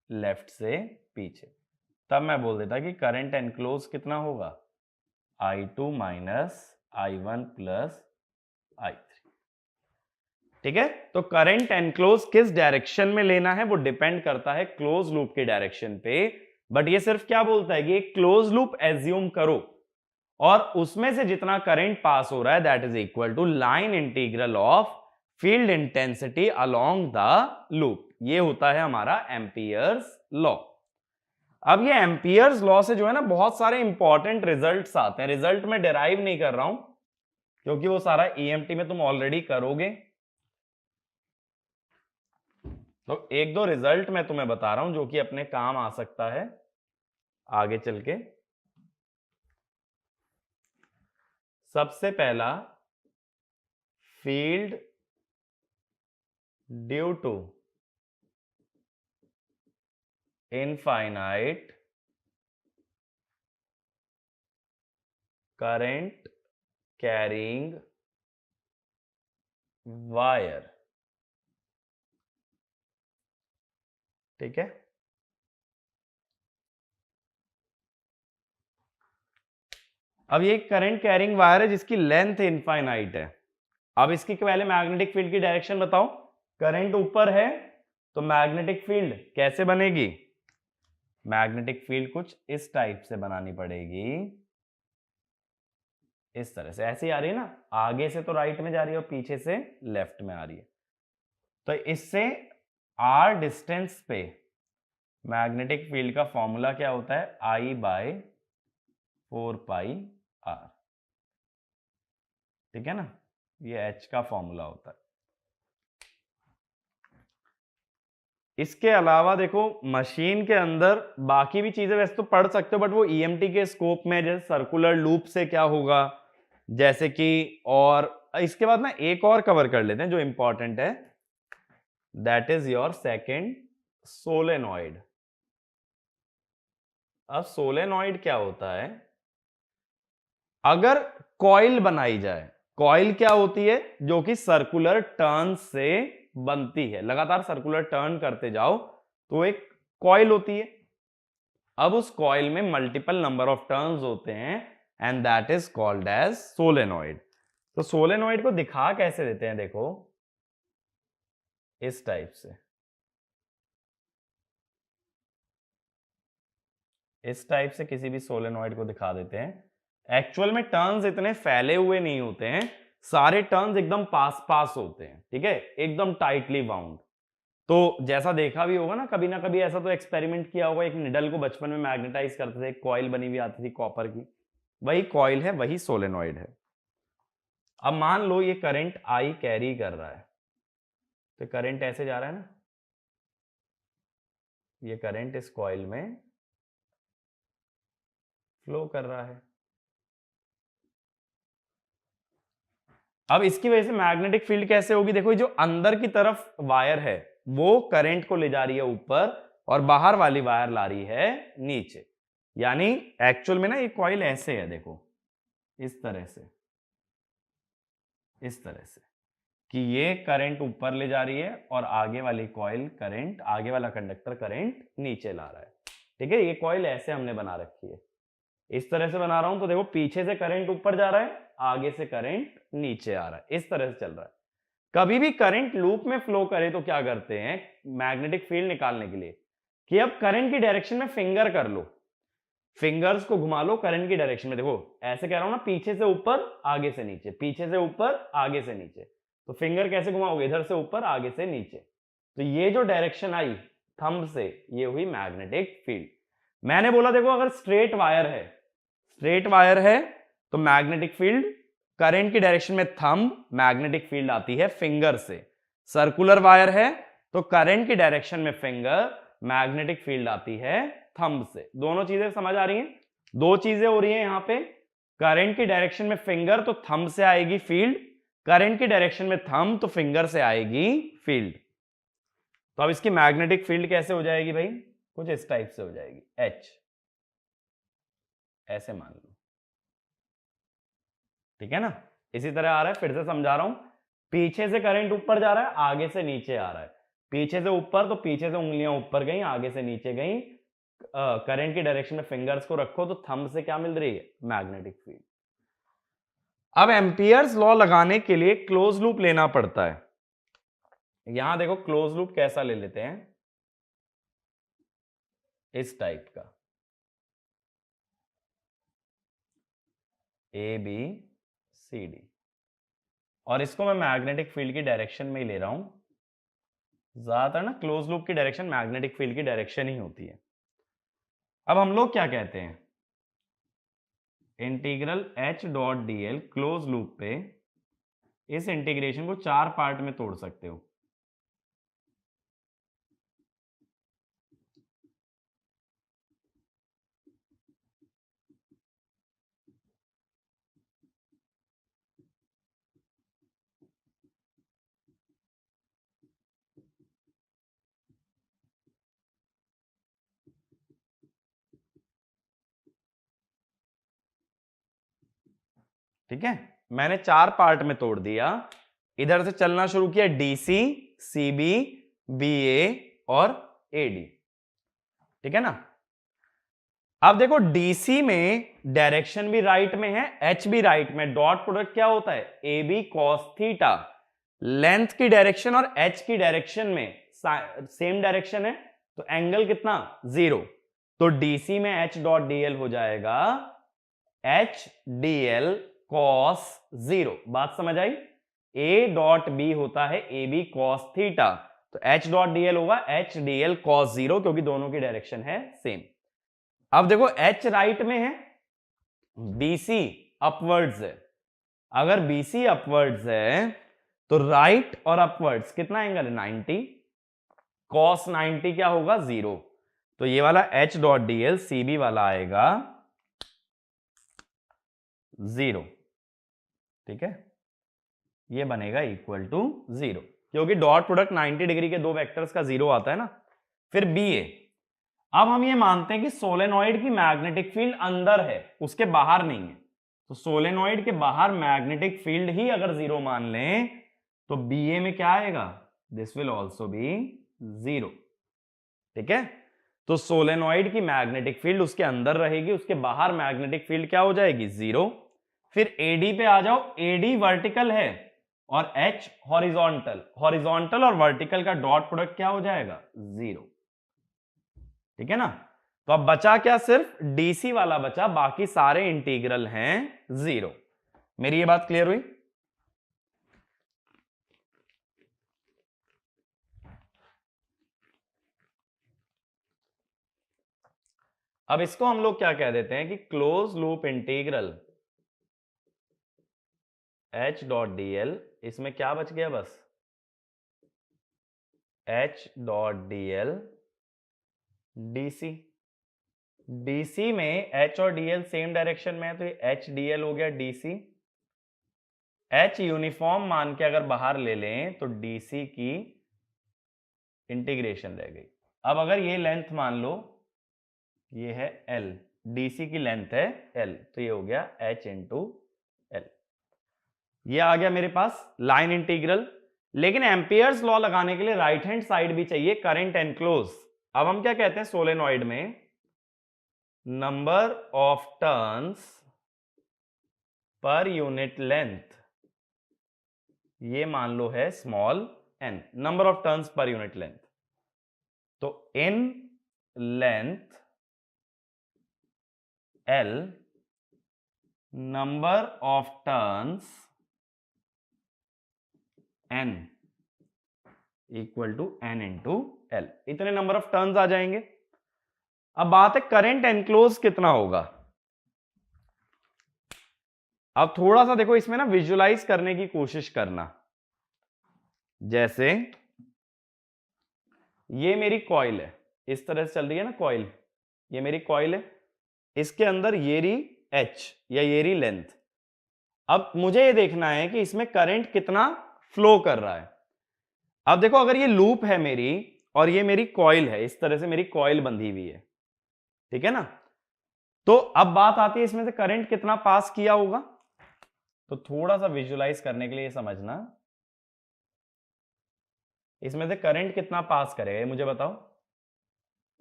लेफ्ट से पीछे। तब मैं बोल देता कि करंट एनक्लोज कितना होगा? I2 minus I1 plus I3। ठीक है, तो करंट एनक्लोज किस डायरेक्शन में लेना है वो डिपेंड करता है क्लोज लूप के डायरेक्शन पे। बट ये सिर्फ क्या बोलता है कि एक क्लोज लूप एज्यूम करो और उसमें से जितना करंट पास हो रहा है that is equal to line integral of field intensity along the loop. ये होता है हमारा एम्पियर्स लॉ। अब ये एम्पियर्स लॉ से जो है ना बहुत सारे इंपॉर्टेंट रिजल्ट्स आते हैं। रिजल्ट में डिराइव नहीं कर रहा हूं क्योंकि वो सारा ईएमटी में तुम ऑलरेडी करोगे, तो एक दो रिजल्ट मैं तुम्हें बता रहा हूं जो कि अपने काम आ सकता है आगे चल के। सबसे पहला, field due to infinite current carrying wire. ठीक है, अब ये करंट कैरिंग वायर है जिसकी लेंथ इनफाइनाइट है। अब इसकी पहले मैग्नेटिक फील्ड की डायरेक्शन बताओ। करंट ऊपर है तो मैग्नेटिक फील्ड कैसे बनेगी? मैग्नेटिक फील्ड कुछ इस टाइप से बनानी पड़ेगी, इस तरह से। ऐसे ही आ रही है ना, आगे से तो राइट में जा रही है और पीछे से लेफ्ट में आ रही है। तो इससे r डिस्टेंस पे मैग्नेटिक फील्ड का फॉर्मूला क्या होता है? I/4πr। ठीक है ना, ये h का फॉर्मूला होता है। इसके अलावा देखो मशीन के अंदर बाकी भी चीजें वैसे तो पढ़ सकते हो, बट वो ईएमटी के स्कोप में, जैसे सर्कुलर लूप से क्या होगा, जैसे कि, और इसके बाद ना एक और कवर कर लेते हैं जो इंपॉर्टेंट है, that is your second solenoid. अब सोलेनॉइड क्या होता है? अगर कॉइल बनाई जाए, कॉइल क्या होती है? जो कि सर्कुलर टर्न से बनती है, लगातार सर्कुलर टर्न करते जाओ तो एक कॉइल होती है। अब उस कॉइल में मल्टीपल नंबर ऑफ टर्न्स होते हैं and that is called as solenoid. तो सोलेनॉइड को दिखा कैसे देते हैं? देखो इस टाइप से, इस टाइप से किसी भी सोलेनॉइड को दिखा देते हैं। एक्चुअल में टर्न्स इतने फैले हुए नहीं होते हैं, सारे टर्न्स एकदम पास पास होते हैं, ठीक है, एकदम टाइटली बाउंड। तो जैसा देखा भी होगा ना कभी ऐसा तो एक्सपेरिमेंट किया होगा, एक निडल को बचपन में मैग्नेटाइज करते थे, एक कॉइल बनी हुई आती थी कॉपर की, वही कॉइल है, वही सोलेनॉइड है। अब मान लो ये करंट आई कैरी कर रहा है, तो करंट ऐसे जा रहा है ना, ये करंट इस कॉइल में फ्लो कर रहा है। अब इसकी वजह से मैग्नेटिक फील्ड कैसे होगी? देखो जो अंदर की तरफ वायर है वो करंट को ले जा रही है ऊपर और बाहर वाली वायर ला रही है नीचे। यानी एक्चुअल में ना ये कॉइल ऐसे है, देखो इस तरह से कि ये करंट ऊपर ले जा रही है और आगे वाली कॉइल करंट, आगे वाला कंडक्टर करंट नीचे ला रहा है। ठीक है, ये कॉइल ऐसे हमने बना रखी है, इस तरह से बना रहा हूं तो देखो पीछे से करंट ऊपर जा रहा है, आगे से करंट नीचे आ रहा है, इस तरह से चल रहा है। कभी भी करंट लूप में फ्लो करे तो क्या करते हैं मैग्नेटिक फील्ड निकालने के लिए कि अब करंट की डायरेक्शन में फिंगर कर लो, फिंगर्स को घुमा लो करंट की डायरेक्शन में। देखो ऐसे कह रहा हूं ना, पीछे से ऊपर आगे से नीचे, पीछे से ऊपर आगे से नीचे, तो फिंगर कैसे घुमाओगे, इधर से ऊपर आगे से नीचे। तो ये जो डायरेक्शन आई थंब से, ये हुई मैग्नेटिक फील्ड। मैंने बोला देखो अगर स्ट्रेट वायर है तो मैग्नेटिक फील्ड करंट की डायरेक्शन में थंब, मैग्नेटिक फील्ड आती है फिंगर से। सर्कुलर वायर है तो करंट की डायरेक्शन में फिंगर, मैग्नेटिक फील्ड आती है थंब से। दोनों चीजें समझ आ रही हैं? दो चीजें हो रही हैं यहां पे, करंट की डायरेक्शन में फिंगर तो थंब से आएगी फील्ड, करंट की डायरेक्शन में थंब तो फिंगर से आएगी फील्ड। तो अब इसकी मैग्नेटिक फील्ड कैसे हो जाएगी भाई, कुछ इस टाइप से हो जाएगी, H ऐसे मान लो। ठीक है ना, इसी तरह आ रहा है, फिर से समझा रहा हूं। पीछे से करंट ऊपर जा रहा है, आगे से नीचे आ रहा है। पीछे से ऊपर तो पीछे से उंगलियां ऊपर गई, आगे से नीचे गई। करंट की डायरेक्शन में फिंगर्स को रखो तो थंब से क्या मिल रही है, मैग्नेटिक फील्ड। अब एम्पियर्स लॉ लगाने के लिए क्लोज लूप लेना पड़ता है। यहां देखो क्लोज लूप कैसा ले लेते हैं, इस टाइप का, ए बी सी डी, और इसको मैं मैग्नेटिक फील्ड की डायरेक्शन में ही ले रहा हूं। ज्यादातर ना क्लोज लूप की डायरेक्शन मैग्नेटिक फील्ड की डायरेक्शन ही होती है। अब हम लोग क्या कहते हैं, integral H dot D L close loop पे इस इंटीग्रेशन को 4 पार्ट में तोड़ सकते हो। ठीक है, मैंने 4 पार्ट में तोड़ दिया। इधर से चलना शुरू किया, डीसी, सीबी, बीए और एडी। ठीक है ना, अब देखो डीसी में डायरेक्शन भी राइट में है, एच भी राइट में, डॉट प्रोडक्ट क्या होता है, A B cos theta. Length की डायरेक्शन और एच की डायरेक्शन में सेम डायरेक्शन है तो एंगल कितना, 0। तो डीसी में एच डॉट डीएल हो जाएगा एच डी एल कॉस 0। बात समझ आई? ए डॉट बी होता है ए बी कॉस थीटा, तो एच डॉट डी एल होगा एच डी एल कॉस 0, क्योंकि दोनों की डायरेक्शन है सेम। अब देखो एच राइट में है, बीसी अपवर्ड्स है। अगर बीसी अपवर्ड्स है तो राइट और अपवर्ड्स कितना एंगल है, 90। कॉस 90 क्या होगा, 0। तो ये वाला H dot D L CB वाला आएगा 0। ठीक है, ये बनेगा इक्वल टू 0, क्योंकि डॉट प्रोडक्ट 90 डिग्री के दो वेक्टर्स का 0 आता है ना। फिर बी ए, अब हम ये मानते हैं कि सोलेनॉइड की मैग्नेटिक फील्ड अंदर है, उसके बाहर नहीं है। तो सोलेनॉइड के बाहर मैग्नेटिक फील्ड ही अगर 0 मान लें तो बी ए में क्या आएगा, दिस विल ऑल्सो बी 0। ठीक है, तो सोलेनॉइड की मैग्नेटिक फील्ड उसके अंदर रहेगी, उसके बाहर मैग्नेटिक फील्ड क्या हो जाएगी, 0। फिर एडी पे आ जाओ, एडी वर्टिकल है और एच हॉरिजॉन्टल, हॉरिजॉन्टल और वर्टिकल का डॉट प्रोडक्ट क्या हो जाएगा, 0। ठीक है ना, तो अब बचा क्या, सिर्फ डीसी वाला बचा, बाकी सारे इंटीग्रल हैं 0। मेरी ये बात क्लियर हुई? अब इसको हम लोग क्या कह देते हैं कि close loop integral H dot D L, इसमें क्या बच गया बस, H dot D L DC. DC में H और डीएल सेम डायरेक्शन में है तो ये एच डीएल हो गया डीसी। H यूनिफॉर्म मान के अगर बाहर ले लें तो डीसी की इंटीग्रेशन रह गई। अब अगर ये लेंथ मान लो, ये है L, डीसी की लेंथ है L, तो ये हो गया H इंटू ये आ गया मेरे पास लाइन इंटीग्रल। लेकिन एम्पियर्स लॉ लगाने के लिए राइट हैंड साइड भी चाहिए, करंट एनक्लोज। अब हम क्या कहते हैं सोलेनॉइड में, number of turns per unit length, ये मान लो है small n, number of turns per unit length. तो in length L, number of turns n equal to n into L, इतने नंबर ऑफ टर्न्स आ जाएंगे। अब बात है करंट एनक्लोज कितना होगा। अब थोड़ा सा देखो इसमें ना विजुलाइज करने की कोशिश करना। जैसे ये मेरी कॉइल है, इस तरह से चल रही है ना कॉइल, ये मेरी कॉइल है, इसके अंदर ये रही H या ये रही लेंथ। अब मुझे ये देखना है कि इसमें करंट कितना फ्लो कर रहा है। अब देखो अगर ये लूप है मेरी और ये मेरी कॉइल है, इस तरह से मेरी कॉइल बंधी हुई है, ठीक है ना। तो अब बात आती है इसमें से करंट कितना पास किया होगा। तो थोड़ा सा विजुलाइज करने के लिए समझना, इसमें से करंट कितना पास करेगा मुझे बताओ।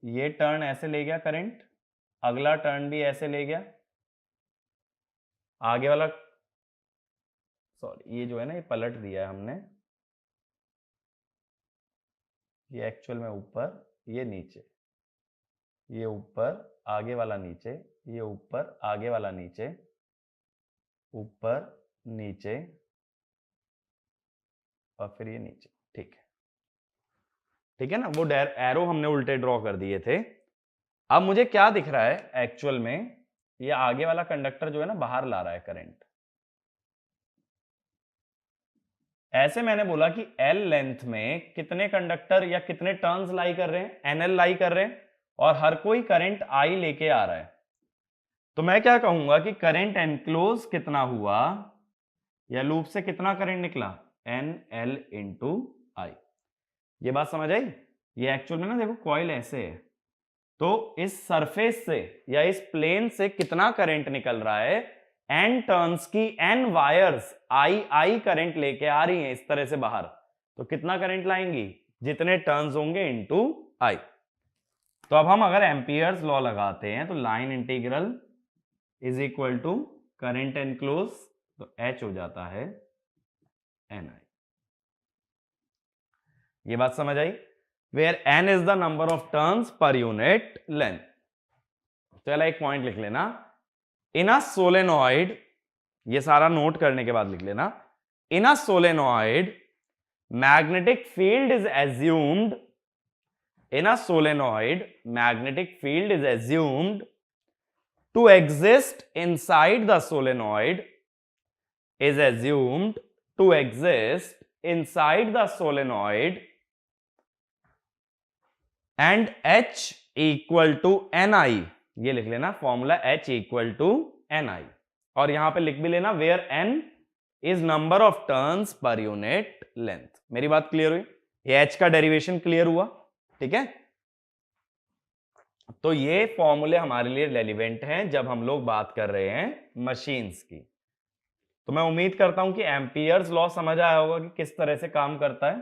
ये टर्न ऐसे ले गया करंट, अगला टर्न भी ऐसे ले गया, आगे वाला, सॉरी ये जो है ना ये पलट दिया है हमने, ये एक्चुअल में ऊपर, ये नीचे, ये ऊपर आगे वाला नीचे, ये ऊपर आगे वाला नीचे, ऊपर नीचे और फिर ये नीचे, ठीक है, ठीक है ना। वो एरो हमने उल्टे ड्रॉ कर दिए थे। अब मुझे क्या दिख रहा है एक्चुअल में, ये आगे वाला कंडक्टर जो है ना बाहर ला रहा है करंट। ऐसे मैंने बोला कि L लेंथ में कितने कंडक्टर या कितने टर्न्स लाई कर रहे हैं, NL लाई कर रहे हैं, और हर कोई करंट I लेके आ रहा है। तो मैं क्या कहूंगा कि करंट एनक्लोज कितना हुआ, या लूप से कितना करंट निकला, NL इंटू I। ये बात समझ आई। ये एक्चुअल में ना देखो कॉइल ऐसे है, तो इस सरफेस से या इस प्लेन से कितना करंट निकल रहा है, n टर्न्स की n वायर्स I करंट लेके आ रही हैं इस तरह से बाहर, तो कितना करंट लाएंगी, जितने टर्न्स होंगे इनटू I। तो अब हम अगर एम्पियर्स लॉ लगाते हैं तो line integral is equal to current enclose, तो H हो जाता है Ni। ये बात समझ आई, where n is the number of turns per unit length. चलो एक पॉइंट लिख लेना, इन अ सोलेनॉइड, ये सारा नोट करने के बाद लिख लेना, in a solenoid magnetic field is assumed, in a solenoid magnetic field is assumed to exist inside the solenoid, is assumed to exist inside the solenoid and H equal to Ni। ये लिख लेना formula H equal to Ni, और यहां पे लिख भी लेना where N is number of turns per unit length। मेरी बात क्लियर हुई, ये H का डेरिवेशन क्लियर हुआ, ठीक है। तो ये फॉर्मूले हमारे लिए रेलिवेंट हैं जब हम लोग बात कर रहे हैं मशीन्स की। तो मैं उम्मीद करता हूं कि एम्पियर्स लॉ समझ आया होगा कि किस तरह से काम करता है।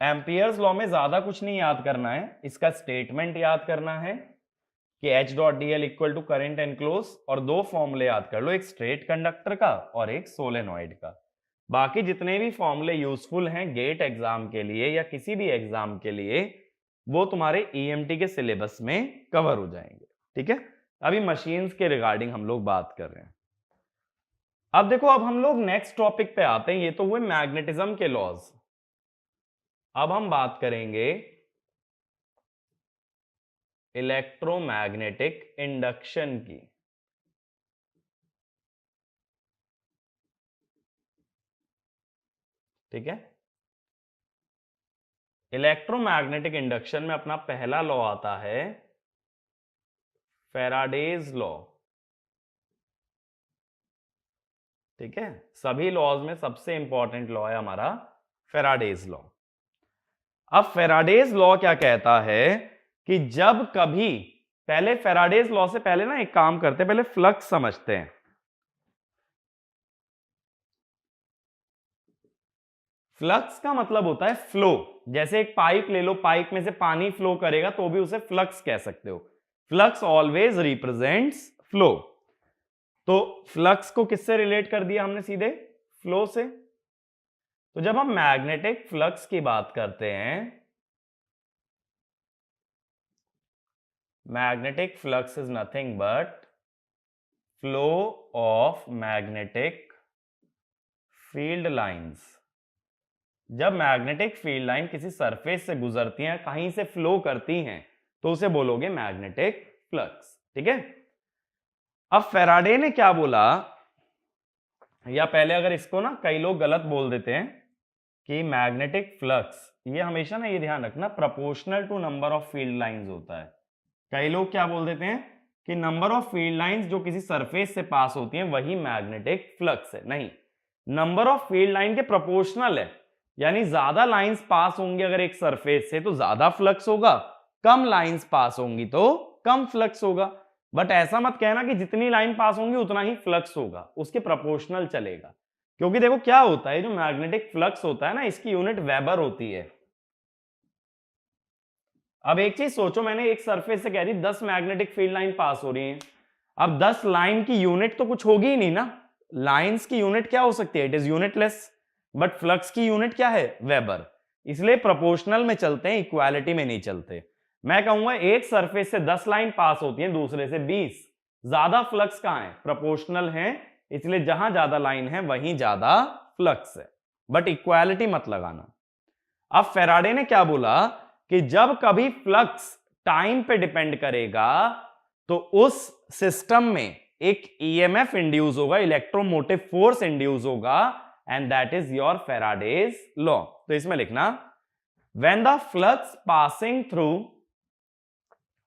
एम्पियर्स लॉ में ज्यादा कुछ नहीं याद करना है, इसका स्टेटमेंट याद करना है कि H dot D L equal to current enclose, और दो फॉर्मूले याद कर लो, एक स्ट्रेट कंडक्टर का और एक सोलेनॉइड का। बाकी जितने भी फॉर्मूले यूजफुल हैं गेट एग्जाम के लिए या किसी भी एग्जाम के लिए, वो तुम्हारे ईएमटी के सिलेबस में कवर हो जाएंगे, ठीक है। अभी मशीन्स के रिगार्डिंग हम लोग बात कर रहे हैं। अब देखो, अब हम लोग नेक्स्ट टॉपिक पे आते हैं। ये तो हुए मैग्नेटिज्म के लॉज। अब हम बात करेंगे इलेक्ट्रोमैग्नेटिक इंडक्शन की। ठीक है, इलेक्ट्रोमैग्नेटिक इंडक्शन में अपना पहला लॉ आता है फैराडेज लॉ। ठीक है, सभी लॉज में सबसे इंपॉर्टेंट लॉ है हमारा फैराडेज लॉ। अब फैराडेज लॉ क्या कहता है कि जब कभी, पहले फैराडेज लॉ से पहले ना एक काम करते हैं, पहले फ्लक्स समझते हैं। फ्लक्स का मतलब होता है फ्लो। जैसे एक पाइप ले लो, पाइप में से पानी फ्लो करेगा तो भी उसे फ्लक्स कह सकते हो। Flux always represents flow. तो फ्लक्स को किससे रिलेट कर दिया हमने? सीधे फ्लो से। तो जब हम मैग्नेटिक फ्लक्स की बात करते हैं, magnetic flux is nothing but flow of magnetic field lines. जब मैग्नेटिक फील्ड लाइन किसी सरफेस से गुजरती हैं, कहीं से फ्लो करती हैं, तो उसे बोलोगे मैग्नेटिक फ्लक्स। ठीक है। अब फैराडे ने क्या बोला, या पहले अगर इसको ना कई लोग गलत बोल देते हैं कि मैग्नेटिक फ्लक्स, ये हमेशा ना ये ध्यान रखना, proportional to number of field lines होता है। कई लोग क्या बोल देते हैं कि नंबर ऑफ फील्ड लाइंस जो किसी सरफेस से पास होती हैं वही मैग्नेटिक फ्लक्स है। नहीं, नंबर ऑफ फील्ड लाइन के प्रोपोर्शनल है। यानी ज्यादा लाइंस पास होंगी अगर एक सरफेस से तो ज्यादा फ्लक्स होगा, कम लाइंस पास होंगी तो कम फ्लक्स होगा। बट ऐसा मत कहना कि जितनी लाइन पास होंगी उतना ही फ्लक्स होगा, उसके प्रोपोर्शनल चलेगा। क्योंकि देखो क्या होता है, जो मैग्नेटिक फ्लक्स होता है ना, इसकी यूनिट वेबर होती है। अब एक चीज सोचो, मैंने एक सरफेस से कह दी 10 मैग्नेटिक फील्ड लाइन पास हो रही हैं। अब 10 लाइन की यूनिट तो कुछ होगी ही नहीं ना। लाइंस की यूनिट क्या हो सकती है? It is unitless. But flux की यूनिट क्या है? वेबर। इसलिए प्रोपोर्शनल में चलते हैं, इक्वालिटी में नहीं चलते। मैं कहूंगा एक सरफेस से 10 लाइन पास होती हैं, दूसरे से 20। ज्यादा फ्लक्स कहां है? प्रोपोर्शनल है। इसलिए जहां ज्यादा लाइन है वहीं ज्यादा फ्लक्स है। बट इक्वालिटी मत लगाना। अब फेराडे ने क्या बोला कि जब कभी फ्लक्स टाइम पे डिपेंड करेगा तो उस सिस्टम में एक ईएमएफ इंड्यूस होगा, इलेक्ट्रोमोटिव फोर्स इंड्यूस होगा, and that is your Faraday's law. तो इसमें लिखना, when the flux passing through,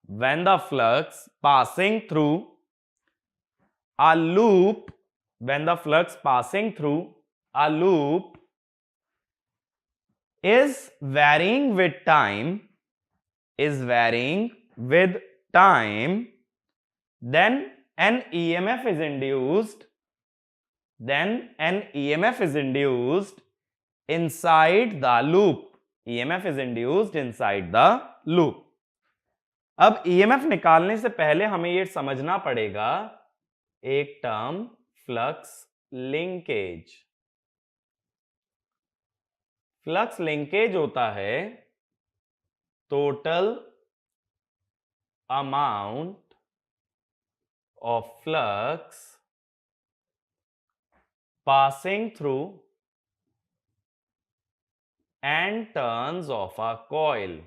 when the flux passing through a loop, when the flux passing through a loop is varying with time, is varying with time, then an EMF is induced, then an EMF is induced inside the loop. EMF is induced inside the loop. अब EMF निकालने से पहले हमें यह समझना पड़ेगा एक term, flux linkage. Flux linkage होता है total amount of flux passing through an turns of a coil.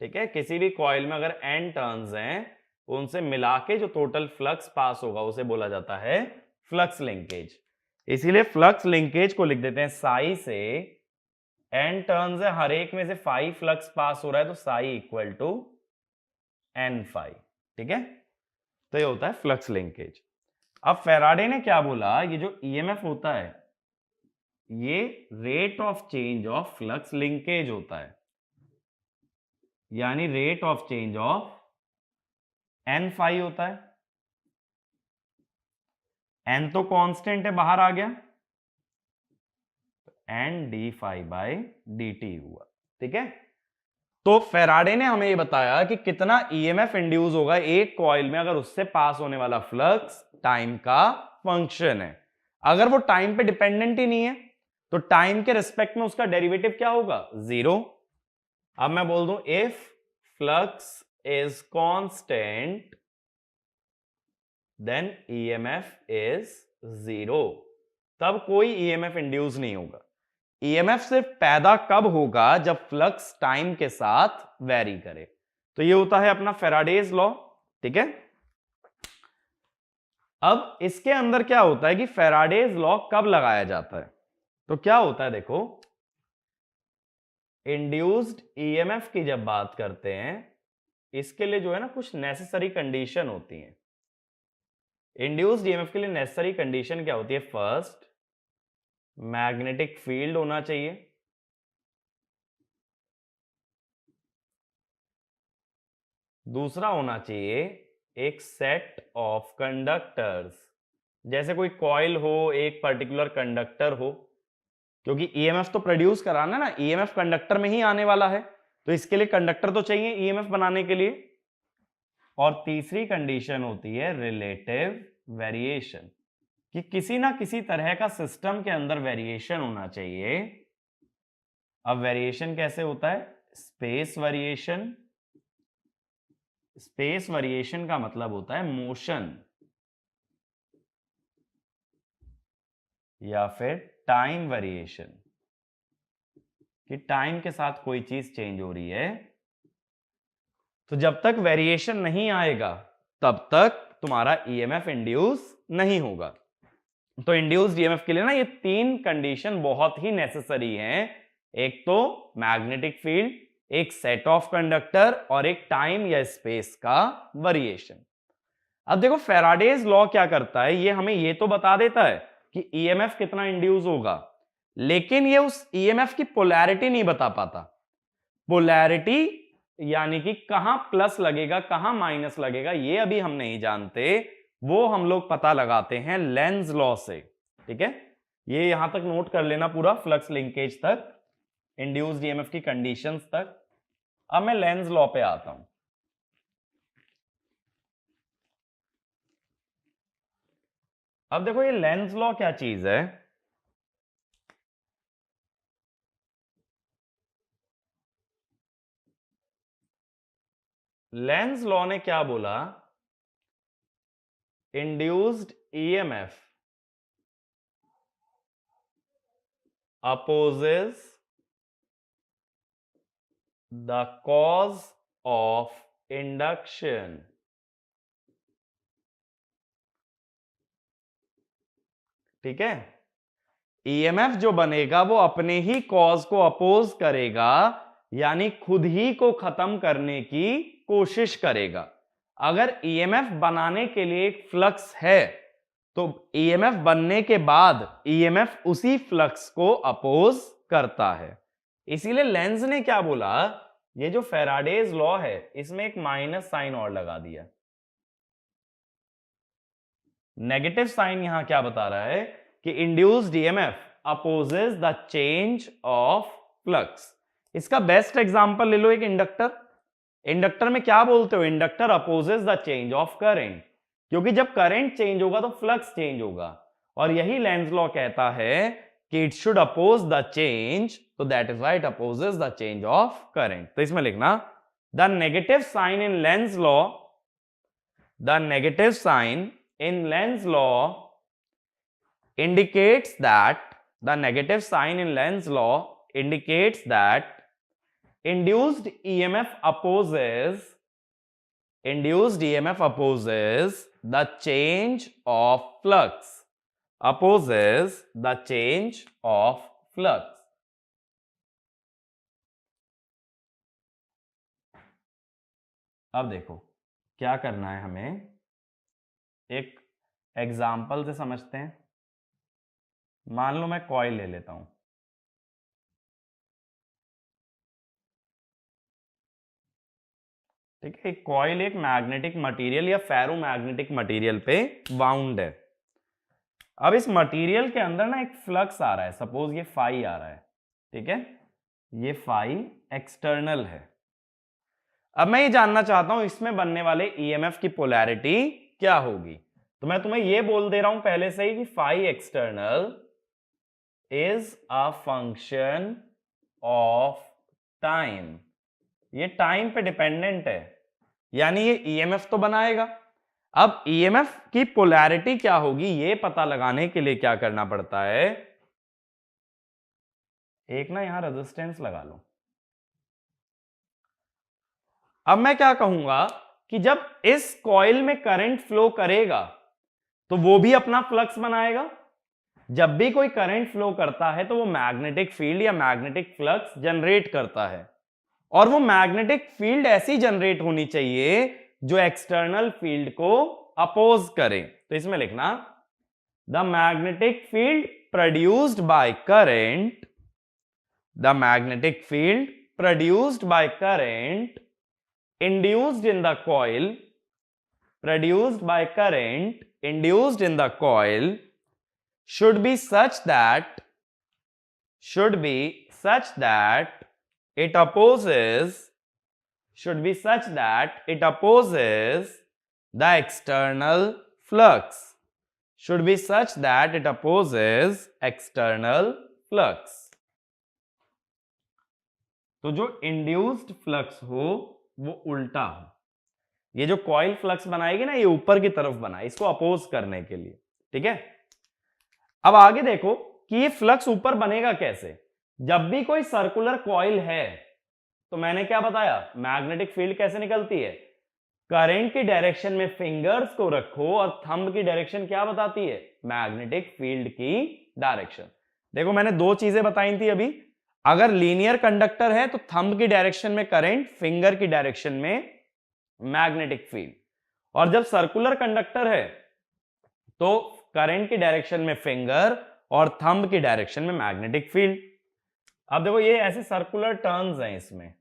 ठीक है, किसी भी कॉइल में अगर एन टर्न्स हैं, उनसे मिला के जो टोटल फ्लक्स पास होगा उसे बोला जाता है फ्लक्स लिंकेज। इसीलिए फ्लक्स लिंकेज को लिख देते हैं साई से। एन टर्न्स है, हर एक में से 5 फ्लक्स पास हो रहा है, तो psi equal to N phi. ठीक है, तो ये होता है फ्लक्स लिंकेज। अब फेराडे ने क्या बोला, ये जो ईएमएफ होता है ये rate of change of flux linkage होता है, यानी rate of change of N phi होता है। एन तो कांस्टेंट है, बाहर आ गया, N D phi by D T हुआ। ठीक है, तो फेराडे ने हमें ये बताया कि कितना ईएमएफ इंड्यूस होगा एक कॉइल में अगर उससे पास होने वाला फ्लक्स टाइम का फंक्शन है। अगर वो टाइम पे डिपेंडेंट ही नहीं है तो टाइम के रिस्पेक्ट में उसका डेरिवेटिव क्या होगा? 0। अब मैं बोल दूं if flux is constant then EMF is 0। तब कोई ईएमएफ इंड्यूस नहीं होगा। ईएमएफ सिर्फ पैदा कब होगा? जब फ्लक्स टाइम के साथ वेरी करे। तो ये होता है अपना फेराडेज लॉ। ठीक है, अब इसके अंदर क्या होता है कि फेराडेज लॉ कब लगाया जाता है? तो क्या होता है देखो, इंड्यूस्ड ईएमएफ की जब बात करते हैं, इसके लिए जो है ना कुछ नेसेसरी कंडीशन होती हैं। इंड्यूस्ड ईएमएफ के लिए नेसेसरी कंडीशन क्या होती है? फर्स्ट, मैग्नेटिक फील्ड होना चाहिए। दूसरा होना चाहिए एक सेट ऑफ कंडक्टर्स जैसे कोई कॉइल हो, एक पर्टिकुलर कंडक्टर हो, क्योंकि ईएमएफ तो प्रोड्यूस कराना ना, ईएमएफ कंडक्टर में ही आने वाला है, तो इसके लिए कंडक्टर तो चाहिए ईएमएफ बनाने के लिए। और तीसरी कंडीशन होती है रिलेटिव वेरिएशन, कि किसी ना किसी तरह का सिस्टम के अंदर वेरिएशन होना चाहिए। अब वेरिएशन कैसे होता है? Space variation. स्पेस वेरिएशन का मतलब होता है मोशन, या फिर टाइम वेरिएशन, कि टाइम के साथ कोई चीज चेंज हो रही है। तो जब तक वेरिएशन नहीं आएगा तब तक तुम्हारा ईएमएफ इंड्यूस नहीं होगा। तो इंड्यूस्ड ईएमएफ के लिए ना ये तीन कंडीशन बहुत ही नेसेसरी हैं। एक तो मैग्नेटिक फील्ड, एक सेट ऑफ कंडक्टर, और एक टाइम या स्पेस का वेरिएशन। अब देखो फैराडेज लॉ क्या करता है, ये हमें ये तो बता देता है कि ईएमएफ कितना इंड्यूस होगा, लेकिन ये उस ईएमएफ की पोलैरिटी नहीं बता पाता। पोलैरिटी यानी कि कहां प्लस लगेगा कहां माइनस लगेगा ये अभी हम नहीं जानते, वो हम लोग पता लगाते हैं लेंज लॉ से। ठीक है, ये यहां तक नोट कर लेना पूरा, फ्लक्स लिंकेज तक, इंड्यूस्ड ईएमएफ की कंडीशंस तक। अब मैं लेंज लॉ पे आता हूं। अब देखो ये लेंज लॉ क्या चीज है। लेंज लॉ ने क्या बोला, induced EMF opposes the cause of induction। ठीक है, ईएमएफ जो बनेगा वो अपने ही कॉज को अपोज करेगा, यानी खुद ही को खत्म करने की कोशिश करेगा। अगर ईएमएफ बनाने के लिए एक फ्लक्स है तो ईएमएफ बनने के बाद ईएमएफ उसी फ्लक्स को अपोज करता है। इसीलिए लेंज ने क्या बोला, ये जो फैराडेज लॉ है इसमें एक माइनस साइन और लगा दिया। नेगेटिव साइन यहां क्या बता रहा है कि induced EMF opposes the change of flux. इसका बेस्ट एग्जांपल ले लो, एक इंडक्टर। इंडक्टर में क्या बोलते हो, inductor opposes the change of current, क्योंकि जब करंट चेंज होगा तो फ्लक्स चेंज होगा, और यही लेंज लॉ कहता है कि it should oppose the change, तो that is why it opposes the change of current. तो इसमें लिखना the negative sign in Lenz law, the negative sign in Lenz law indicates that the negative sign in Lenz law indicates that induced EMF opposes the change of flux, opposes the change of flux। अब देखो क्या करना है हमें, एक example से समझते हैं। मान लो मैं कॉइल ले लेता हूं। ठीक है, कॉइल एक मैग्नेटिक मटेरियल या फेरो मैग्नेटिक मटेरियल पे बाउंड है। अब इस मटेरियल के अंदर ना एक फ्लक्स आ रहा है, सपोज ये फाई आ रहा है। ठीक है, ये फाई एक्सटर्नल है। अब मैं ये जानना चाहता हूं इसमें बनने वाले ईएमएफ की पोलैरिटी क्या होगी। तो मैं तुम्हें ये बोल दे रहा हूं पहले से ही कि phi external is a function of time. ये टाइम पे डिपेंडेंट है, यानी ये ईएमएफ तो बनाएगा। अब ईएमएफ की पोलैरिटी क्या होगी ये पता लगाने के लिए क्या करना पड़ता है, एक ना यहां रेजिस्टेंस लगा लो। अब मैं क्या कहूंगा कि जब इस कॉइल में करंट फ्लो करेगा तो वो भी अपना फ्लक्स बनाएगा। जब भी कोई करंट फ्लो करता है तो वो मैग्नेटिक फील्ड या मैग्नेटिक फ्लक्स जनरेट करता है, और वो मैग्नेटिक फील्ड ऐसी जनरेट होनी चाहिए जो एक्सटर्नल फील्ड को अपोज करे। तो इसमें लिखना the magnetic field produced by current, the magnetic field produced by current induced in the coil, produced by current induced in the coil should be such that it opposes the external flux. Should be such that it opposes external flux. तो जो induced flux हो वो उल्टा हो। ये जो coil flux बनाएगी ना, ये ऊपर की तरफ बनाए, इसको अपोज करने के लिए। ठीक है, अब आगे देखो कि ये फ्लक्स ऊपर बनेगा कैसे। जब भी कोई सर्कुलर कॉइल है तो मैंने क्या बताया, मैग्नेटिक फील्ड कैसे निकलती है, करंट की डायरेक्शन में फिंगर्स को रखो और थंब की डायरेक्शन क्या बताती है, मैग्नेटिक फील्ड की डायरेक्शन। देखो मैंने दो चीजें बताई थी अभी, अगर लीनियर कंडक्टर है तो थंब की डायरेक्शन में करंट, फिंगर की डायरेक्शन में मैग्नेटिक फील्ड, और जब सर्कुलर कंडक्टर है तो करंट की डायरेक्शन में फिंगर और थंब की डायरेक्शन में मैग्नेटिक फील्ड। अब देखो ये ऐसे सर्कुलर टर्न्स हैं, इसमें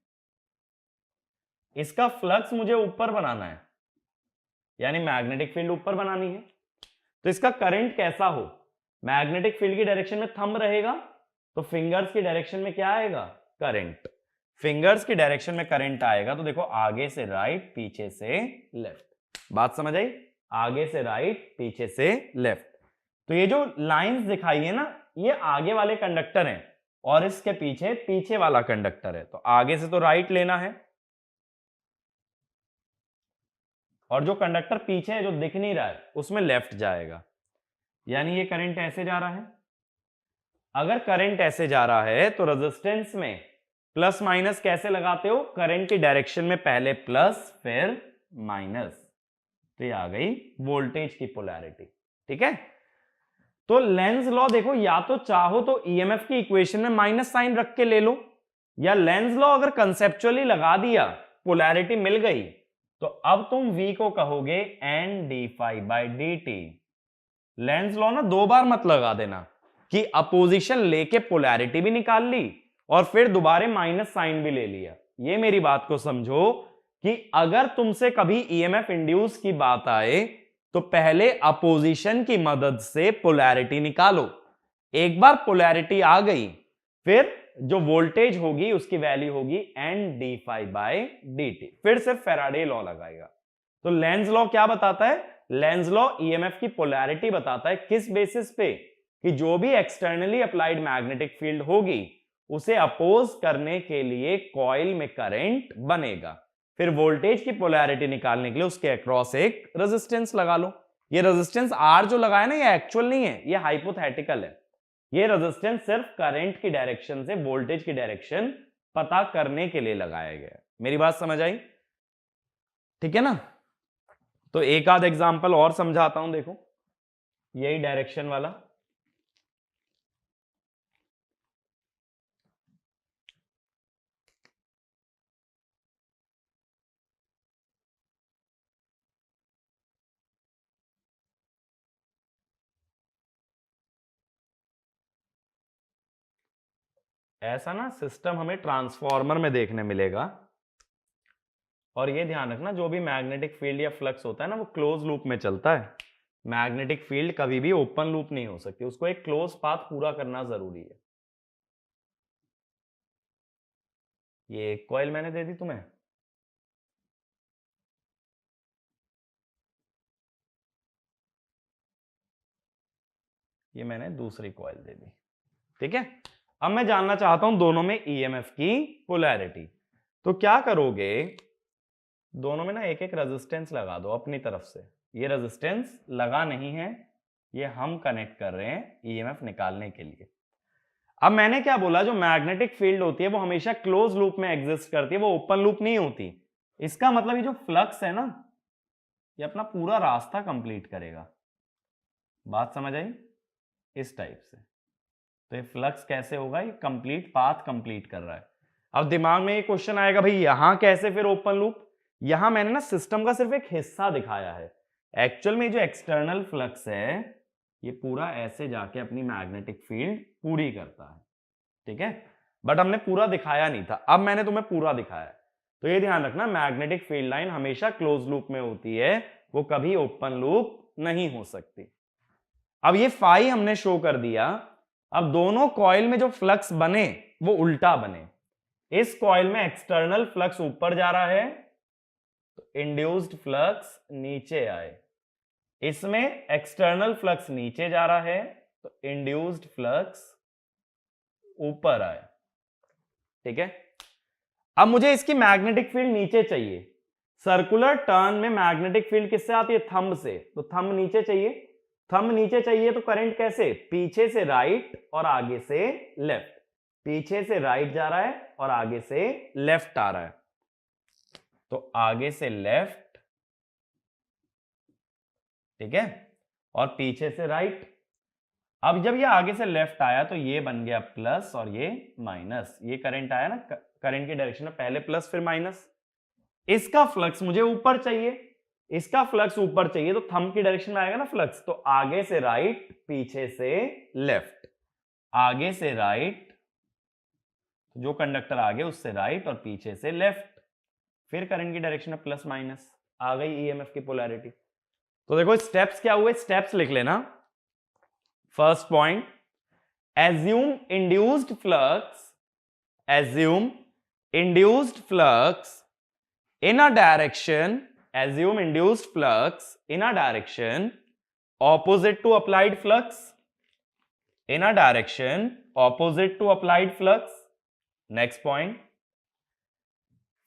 इसका फ्लक्स मुझे ऊपर बनाना है, यानी मैग्नेटिक फील्ड ऊपर बनानी है। तो इसका करंट कैसा हो, मैग्नेटिक फील्ड की डायरेक्शन में थंब रहेगा तो फिंगर्स की डायरेक्शन में क्या आएगा, करंट। फिंगर्स की डायरेक्शन में करंट आएगा तो देखो आगे से राइट, पीछे से लेफ्ट। बात समझ आई, आगे से राइट, पीछे से लेफ्ट। तो ये जो लाइंस दिखाई है ना, ये आगे वाले कंडक्टर हैं और इसके पीछे पीछे वाला कंडक्टर है। तो आगे से तो राइट लेना है और जो कंडक्टर पीछे है जो दिख नहीं रहा है उसमें लेफ्ट जाएगा, यानी ये करंट ऐसे जा रहा है। अगर करंट ऐसे जा रहा है तो रेजिस्टेंस में प्लस माइनस कैसे लगाते हो, करंट की डायरेक्शन में पहले प्लस फिर माइनस। तो ये आ गई वोल्टेज की पोलैरिटी। ठीक है, तो लेंज लॉ देखो, या तो चाहो तो ईएमएफ की इक्वेशन में माइनस साइन रख के ले लो, या लेंज लॉ अगर कंसेप्चुअली लगा दिया, पोलैरिटी मिल गई, तो अब तुम V को कहोगे n d phi by D T. Lenz law ना दो बार मत लगा देना कि अपोजिशन लेके पोलैरिटी भी निकाल ली और फिर दोबारा माइनस साइन भी ले लिया। ये मेरी बात को समझो कि अगर तुमसे कभी ईएमएफ इंड्यूस की बात आए तो पहले अपोजिशन की मदद से पोलैरिटी निकालो। एक बार पोलैरिटी आ गई फिर जो वोल्टेज होगी उसकी वैल्यू होगी n d phi by dt, फिर से फैराडे लॉ लगाएगा। तो लेंज लॉ क्या बताता है, लेंज लॉ ईएमएफ की पोलैरिटी बताता है। किस बेसिस पे, कि जो भी एक्सटर्नली अप्लाइड मैग्नेटिक फील्ड होगी उसे अपोज करने के लिए कॉइल में करंट बनेगा। फिर वोल्टेज की पोलैरिटी निकालने के लिए उसके अक्रॉस एक रेजिस्टेंस लगा लो। ये रेजिस्टेंस R जो लगाया ना, ये एक्चुअल नहीं है, ये हाइपोथेटिकल है। ये रेजिस्टेंस सिर्फ करंट की डायरेक्शन से वोल्टेज की डायरेक्शन पता करने के लिए लगाया गया। मेरी बात समझ आई, ठीक है ना। तो एक आध एग्जांपल और समझाता हूं, देखो यही डायरेक्शन वाला। ऐसा ना सिस्टम हमें ट्रांसफॉर्मर में देखने मिलेगा। और ये ध्यान रखना, जो भी मैग्नेटिक फील्ड या फ्लक्स होता है ना, वो क्लोज लूप में चलता है। मैग्नेटिक फील्ड कभी भी ओपन लूप नहीं हो सकती, उसको एक क्लोज पाथ पूरा करना जरूरी है। ये एक कॉइल मैंने दे दी तुम्हें, ये मैंने दूसरी कॉइल दे दी। ठीक है, अब मैं जानना चाहता हूं दोनों में ईएमएफ की पोलैरिटी। तो क्या करोगे, दोनों में ना एक एक रेजिस्टेंस लगा दो अपनी तरफ से। ये रेजिस्टेंस लगा नहीं है, ये हम कनेक्ट कर रहे हैं ईएमएफ निकालने के लिए। अब मैंने क्या बोला, जो मैग्नेटिक फील्ड होती है वो हमेशा क्लोज लूप में एग्जिस्ट करती है, वो ओपन लूप नहीं होती। इसका मतलब ये जो फ्लक्स है ना, ये अपना पूरा रास्ता कंप्लीट करेगा। बात समझ आई, इस टाइप से। तो ये फ्लक्स कैसे होगा, ये कंप्लीट पाथ कंप्लीट कर रहा है। अब दिमाग में ये क्वेश्चन आएगा, भाई यहां कैसे फिर ओपन लूप। यहां मैंने ना सिस्टम का सिर्फ एक हिस्सा दिखाया है, एक्चुअल में जो एक्सटर्नल फ्लक्स है ये पूरा ऐसे जाके अपनी मैग्नेटिक फील्ड पूरी करता है। ठीक है, बट हमने पूरा दिखाया नहीं था, अब मैंने तुम्हें पूरा दिखाया है। तो ये ध्यान रखना, मैग्नेटिक फील्ड लाइन हमेशा क्लोज लूप में होती है, वो कभी ओपन लूप नहीं हो सकती। अब ये फाई हमने शो कर दिया। अब दोनों कॉइल में जो फ्लक्स बने वो उल्टा बने। इस कॉइल में एक्सटर्नल फ्लक्स ऊपर जा रहा है तो इंड्यूस्ड फ्लक्स नीचे आए, इसमें एक्सटर्नल फ्लक्स नीचे जा रहा है तो इंड्यूस्ड फ्लक्स ऊपर आए। ठीक है, अब मुझे इसकी मैग्नेटिक फील्ड नीचे चाहिए। सर्कुलर टर्न में मैग्नेटिक फील्ड किससे आती है? थंब से, तो थंब नीचे चाहिए। थंब नीचे चाहिए तो करंट कैसे? पीछे से राइट और आगे से लेफ्ट। पीछे से राइट जा रहा है और आगे से लेफ्ट आ रहा है, तो आगे से लेफ्ट, ठीक है, और पीछे से राइट। अब जब ये आगे से लेफ्ट आया तो ये बन गया प्लस और ये माइनस। ये करंट आया ना, करंट की डायरेक्शन में पहले प्लस फिर माइनस। इसका फ्लक्स मुझे ऊपर चाहिए, इसका फ्लक्स ऊपर चाहिए तो थंब की डायरेक्शन में आएगा ना फ्लक्स, तो आगे से राइट, पीछे से लेफ्ट। आगे से राइट, जो कंडक्टर आगे उससे राइट और पीछे से लेफ्ट। फिर करंट की डायरेक्शन में प्लस माइनस, आ गई ईएमएफ की पोलैरिटी। तो देखो स्टेप्स क्या हुए, स्टेप्स लिख लेना। First point, assume induced flux, assume induced flux in a direction, assume induced flux in a direction opposite to applied flux, in a direction opposite to applied flux. Next point,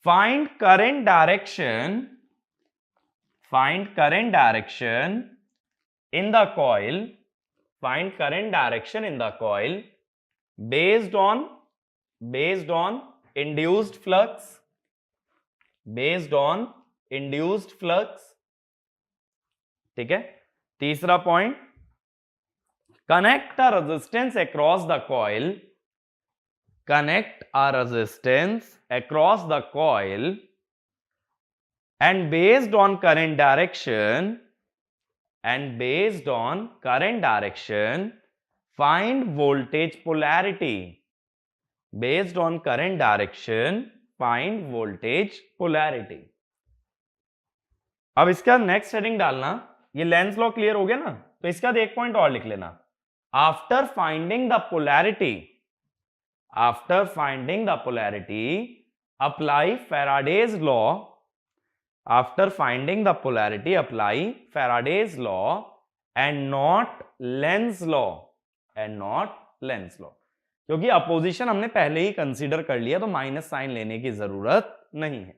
find current direction, find current direction in the coil, find current direction in the coil based on induced flux, based on induced flux। ठीक है, तीसरा point, connect a resistance across the coil, connect a resistance across the coil and based on current direction, and based on current direction find voltage polarity, based on current direction find voltage polarity। अब इसका next heading डालना, ये Lenz law clear हो गया ना, तो इसका एक पॉइंट और लिख लेना। After finding the polarity, after finding the polarity apply Faraday's law, after finding the polarity apply Faraday's law and not Lenz law, and not Lenz law. क्योंकि अपोजिशन हमने पहले ही कंसीडर कर लिया तो माइनस साइन लेने की जरूरत नहीं है।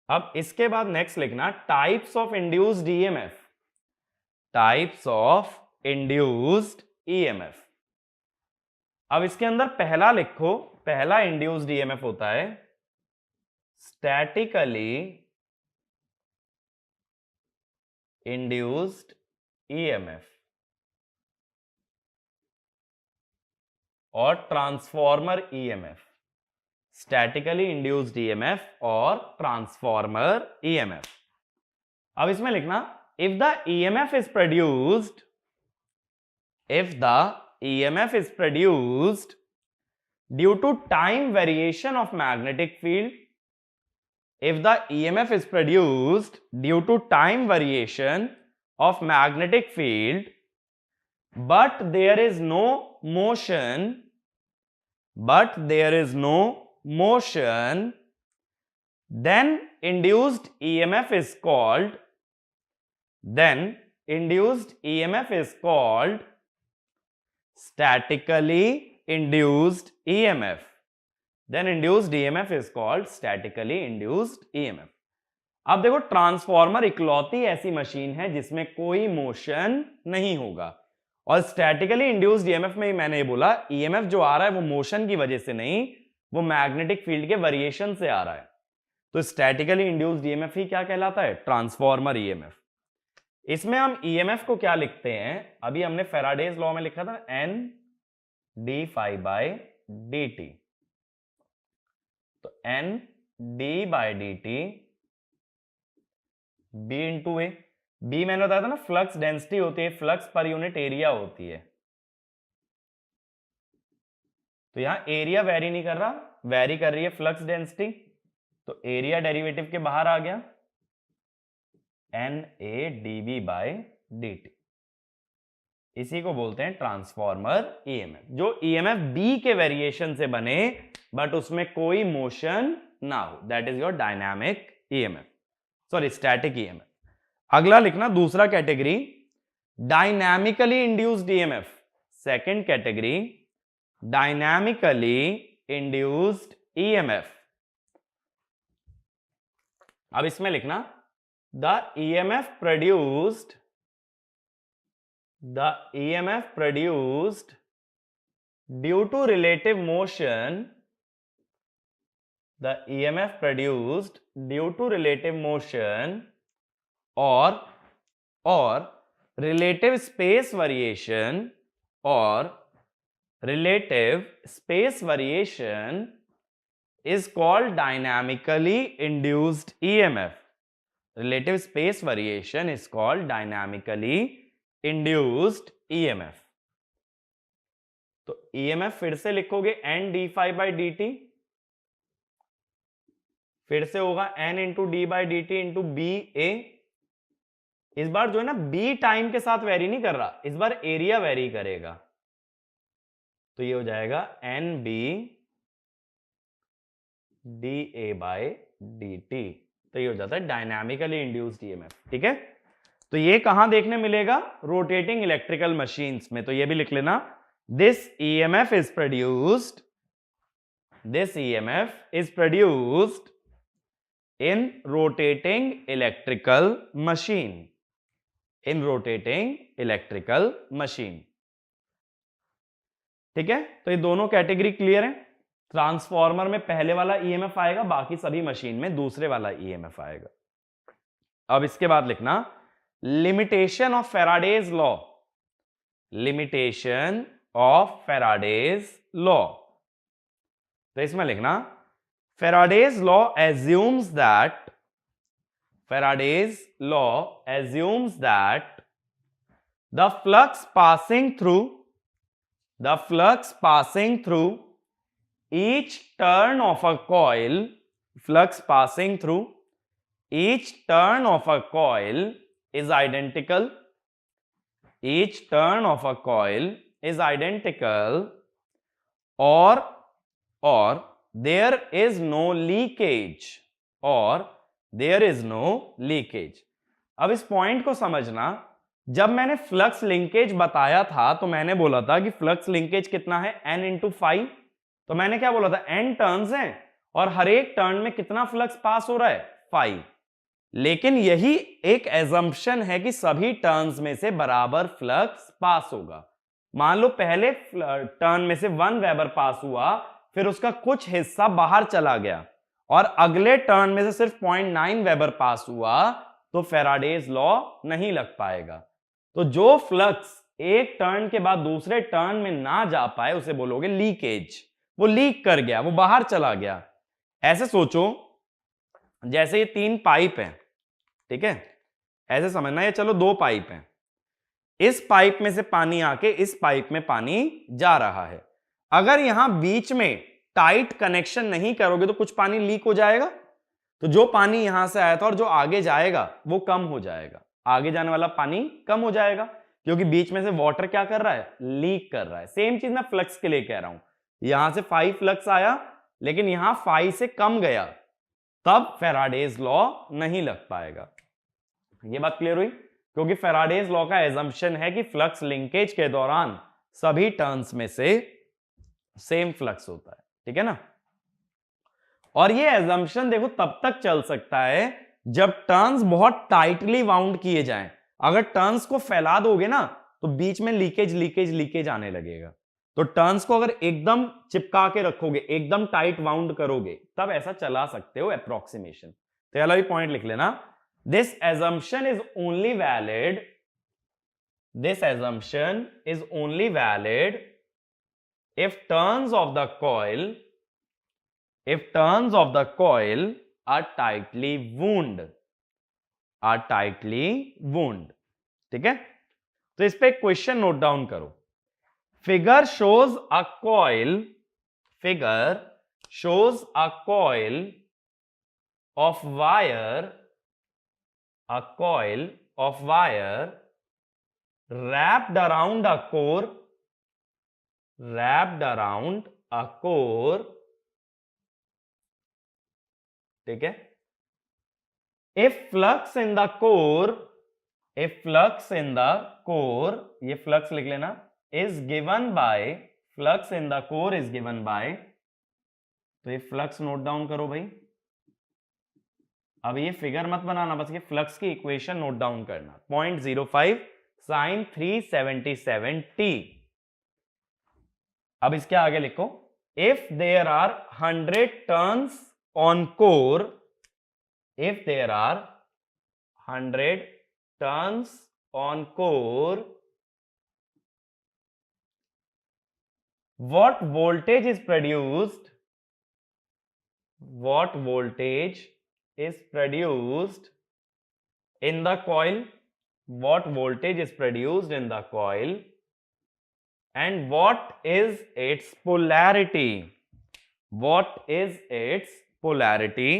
अब इसके बाद नेक्स्ट लिखना types of induced EMF, types of induced EMF. अब इसके अंदर पहला लिखो, पहला इंड्यूस्ड ईएमएफ होता है स्टैटिकली इंड्यूस्ड ईएमएफ और transformer EMF, statically induced EMF और ट्रांसफॉर्मर ईएमएफ। अब इसमें लिखना if the EMF is produced, if the EMF is produced due to time variation of magnetic field, if the EMF is produced due to time variation of magnetic field but there is no motion, but there is no motion, then induced EMF is called, then induced EMF is called statically induced EMF, then induced EMF is called statically induced EMF। अब देखो transformer इकलौती ऐसी machine है जिसमें कोई motion नहीं होगा, और स्टैटिकली इंड्यूस्ड ईएमएफ में मैंने ये बोला ईएमएफ जो आ रहा है वो मोशन की वजह से नहीं, वो मैग्नेटिक फील्ड के वेरिएशन से आ रहा है। तो स्टैटिकली इंड्यूस्ड ईएमएफ ही क्या कहलाता है? Transformer EMF. इसमें हम ईएमएफ को क्या लिखते हैं? अभी हमने फैराडेज लॉ में लिखा था N D phi by D T, तो N D by D T B into A. B मैंने बताया था ना फ्लक्स डेंसिटी होती है, फ्लक्स पर यूनिट एरिया होती है। तो यहां एरिया वेरी नहीं कर रहा, वेरी कर रही है फ्लक्स डेंसिटी, तो एरिया डेरिवेटिव के बाहर आ गया। NAdB/dt। इसी को बोलते हैं ट्रांसफॉर्मर ईएमएफ, जो ईएमएफ बी के वेरिएशन से बने बट उसमें कोई मोशन ना हो, that is your dynamic EMF, sorry static EMF. अगला लिखना दूसरा category, dynamically induced EMF. Second category, dynamically induced EMF. अब इसमें लिखना the EMF produced due to relative motion, the EMF produced due to relative motion or relative space variation is called dynamically induced EMF. Relative space variation is called dynamically induced EMF। तो EMF फिर से लिखोगे NdΦ/dt, फिर से होगा N into D/dt into BA। इस बार जो है ना B टाइम के साथ वेरी नहीं कर रहा, इस बार एरिया वेरी करेगा, तो ये हो जाएगा NB dA/dt। तो ये हो जाता है डायनामिकली इंड्यूस्ड ईएमएफ। ठीक है, तो ये कहां देखने मिलेगा? रोटेटिंग इलेक्ट्रिकल मशीन्स में। तो ये भी लिख लेना, this EMF is produced in rotating electrical machine. ठीक है, तो ये दोनों कैटेगरी क्लियर है। ट्रांसफॉर्मर में पहले वाला ईएमएफ आएगा, बाकी सभी मशीन में दूसरे वाला ईएमएफ आएगा। अब इसके बाद लिखना लिमिटेशन ऑफ फैराडेज लॉ। तो इसमें लिखना Faraday's law assumes that the flux passing through each turn of a coil is identical. Or there is no leakage, अब इस पॉइंट को समझना, जब मैंने फ्लक्स लिंकेज बताया था तो मैंने बोला था कि फ्लक्स लिंकेज कितना है, N इंटू फाइव। तो मैंने क्या बोला था, N टर्न्स हैं और हर एक टर्न में कितना फ्लक्स पास हो रहा है, 5। लेकिन यही एक एजम्पशन है कि सभी टर्न्स में से बराबर फ्लक्स पास होगा। मान लो पहले टर्न में से 1 वेबर पास हुआ, फिर उसका कुछ हिस्सा बाहर चला गया और अगले टर्न में से सिर्फ 0.9 वेबर पास हुआ, तो फैराडेज लॉ नहीं लग पाएगा। तो जो फ्लक्स एक टर्न के बाद दूसरे टर्न में ना जा पाए उसे बोलोगे लीकेज। वो लीक कर गया, वो बाहर चला गया। ऐसे सोचो जैसे ये 3 पाइप हैं, ठीक है, ऐसे समझना, ये चलो 2 पाइप हैं, इस पाइप में से पानी आके इस पाइप में पानी जा रहा है। अगर यहां बीच में टाइट कनेक्शन नहीं करोगे तो कुछ पानी लीक हो जाएगा। तो जो पानी यहां से आया था और जो आगे जाएगा वो कम हो जाएगा, आगे जाने वाला पानी कम हो जाएगा, क्योंकि बीच में से वाटर क्या कर रहा है, लीक कर रहा है। सेम चीज मैं फ्लक्स के लिए कह रहा हूं, यहां से 5 फ्लक्स आया लेकिन यहां 5 से कम गया, तब फैराडेज लॉ नहीं लग पाएगा। ये बात क्लियर हुई? क्योंकि फैराडेज लॉ का एजम्पशन है कि फ्लक्स लिंकेज के दौरान सभी टर्न्स में से सेम फ्लक्स होता है। ठीक है ना? और ये एजम्पशन देखो तब तक चल सकता है जब टर्न्स बहुत टाइटली वाउंड किए जाएं। अगर टर्न्स को फैला दोगे ना तो बीच में लीकेज आने लगेगा। तो टर्न्स को अगर एकदम चिपका के रखोगे, एकदम टाइट वाउंड करोगे, तब ऐसा चला सकते हो अप्रोक्सीमेशन। तो ये वाला भी पॉइंट लिख लेना, this assumption is only valid if turns of the coil are tightly wound। ठीक है? तो इस पे एक क्वेश्चन नोट डाउन करो। Figure shows a coil of wire a coil of wire wrapped around a core, ठीक है. If flux in the core, ये flux लिख लेना, is given by, flux in the core is given by, तो ये flux note down करो भाई. अब ये फिगर मत बनाना, बस ये फ्लक्स की इक्वेशन नोट डाउन करना. 0.05 sin 377t. अब इसके आगे लिखो, if there are 100 turns on core, if there are 100 turns on core, what voltage is produced? What voltage is produced in the coil? What voltage is produced in the coil? And what is its polarity? What is its polarity?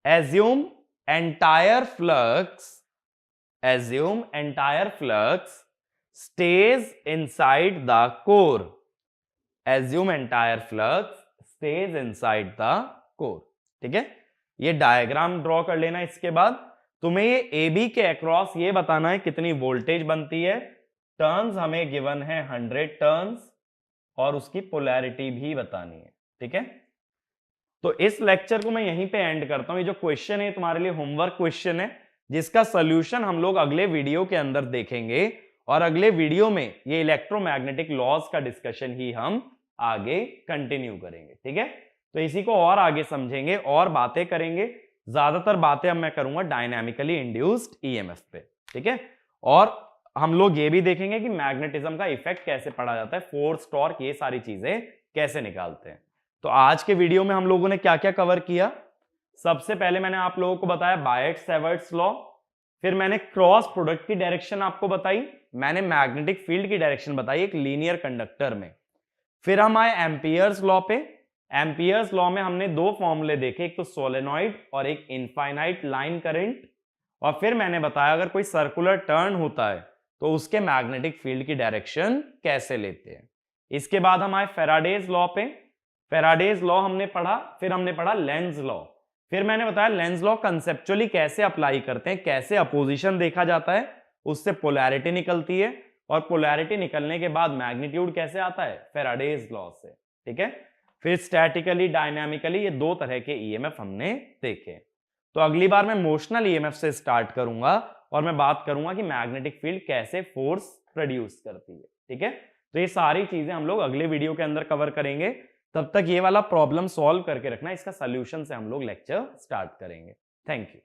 Assume entire flux stays inside the core. Assume entire flux stays inside the core. ठीक है, ये diagram draw कर लेना. इसके बाद तुम्हें ये AB के अक्रॉस ये बताना है कितनी वोल्टेज बनती है. टर्न्स हमें गिवन है 100 टर्न्स, और उसकी पोलैरिटी भी बतानी है. ठीक है, तो इस लेक्चर को मैं यहीं पे एंड करता हूं. ये जो क्वेश्चन है तुम्हारे लिए होमवर्क क्वेश्चन है, जिसका सॉल्यूशन हम लोग अगले वीडियो के अंदर देखेंगे, और अगले वीडियो में ये इलेक्ट्रोमैग्नेटिक लॉज का डिस्कशन ही हम आगे कंटिन्यू करेंगे. ठीक है, तो इसी को और आगे समझेंगे और बातें करेंगे. ज्यादातर बातें अब मैं करूंगा डायनामिकली इंड्यूस्ड ईएमएफ पे. ठीक है, और हम लोग ये भी देखेंगे कि मैग्नेटिज्म का इफेक्ट कैसे पड़ा जाता है, फोर्स, टॉर्क, ये सारी चीजें कैसे निकालते हैं. तो आज के वीडियो में हम लोगों ने क्या क्या कवर किया. सबसे पहले मैंने आप लोगों को बताया बायट-सैवर्ट्स लॉ, फिर मैंने क्रॉस प्रोडक्ट की डायरेक्शन आपको बताई, मैंने मैग्नेटिक फील्ड की डायरेक्शन बताई एक लीनियर कंडक्टर में. फिर हम आए एम्पियर्स लॉ पे. एम्पियर्स लॉ में हमने दो फॉर्मूले देखे, एक तो सोलेनॉइड और एक इनफाइनाइट लाइन करंट. और फिर मैंने बताया अगर कोई सर्कुलर टर्न होता है तो उसके मैग्नेटिक फील्ड की डायरेक्शन कैसे लेते हैं. इसके बाद हम आए फेराडेज लॉ पे. फेराडेज लॉ हमने पढ़ा, फिर हमने पढ़ा लेंज लॉ. फिर मैंने बताया लेंज लॉ कंसेप्चुअली कैसे अप्लाई करते हैं, कैसे अपोजिशन देखा जाता है, उससे पोलैरिटी निकलती है, और पोलैरिटी निकलने के बाद मैग्नीट्यूड कैसे आता है, फेराडेज लॉ से. ठीक है, फिर स्टैटिकली, डायनामिकली, ये दो तरह के ईएमएफ हमने देखे. तो अगली बार मैं मोशनल ईएमएफ से स्टार्ट करूंगा और मैं बात करूंगा कि मैग्नेटिक फील्ड कैसे फोर्स प्रोड्यूस करती है. ठीक है, तो ये सारी चीजें हम लोग अगले वीडियो के अंदर कवर करेंगे. तब तक ये वाला प्रॉब्लम सॉल्व करके रखना, इसका सॉल्यूशन से हम लोग लेक्चर स्टार्ट करेंगे. Thank you.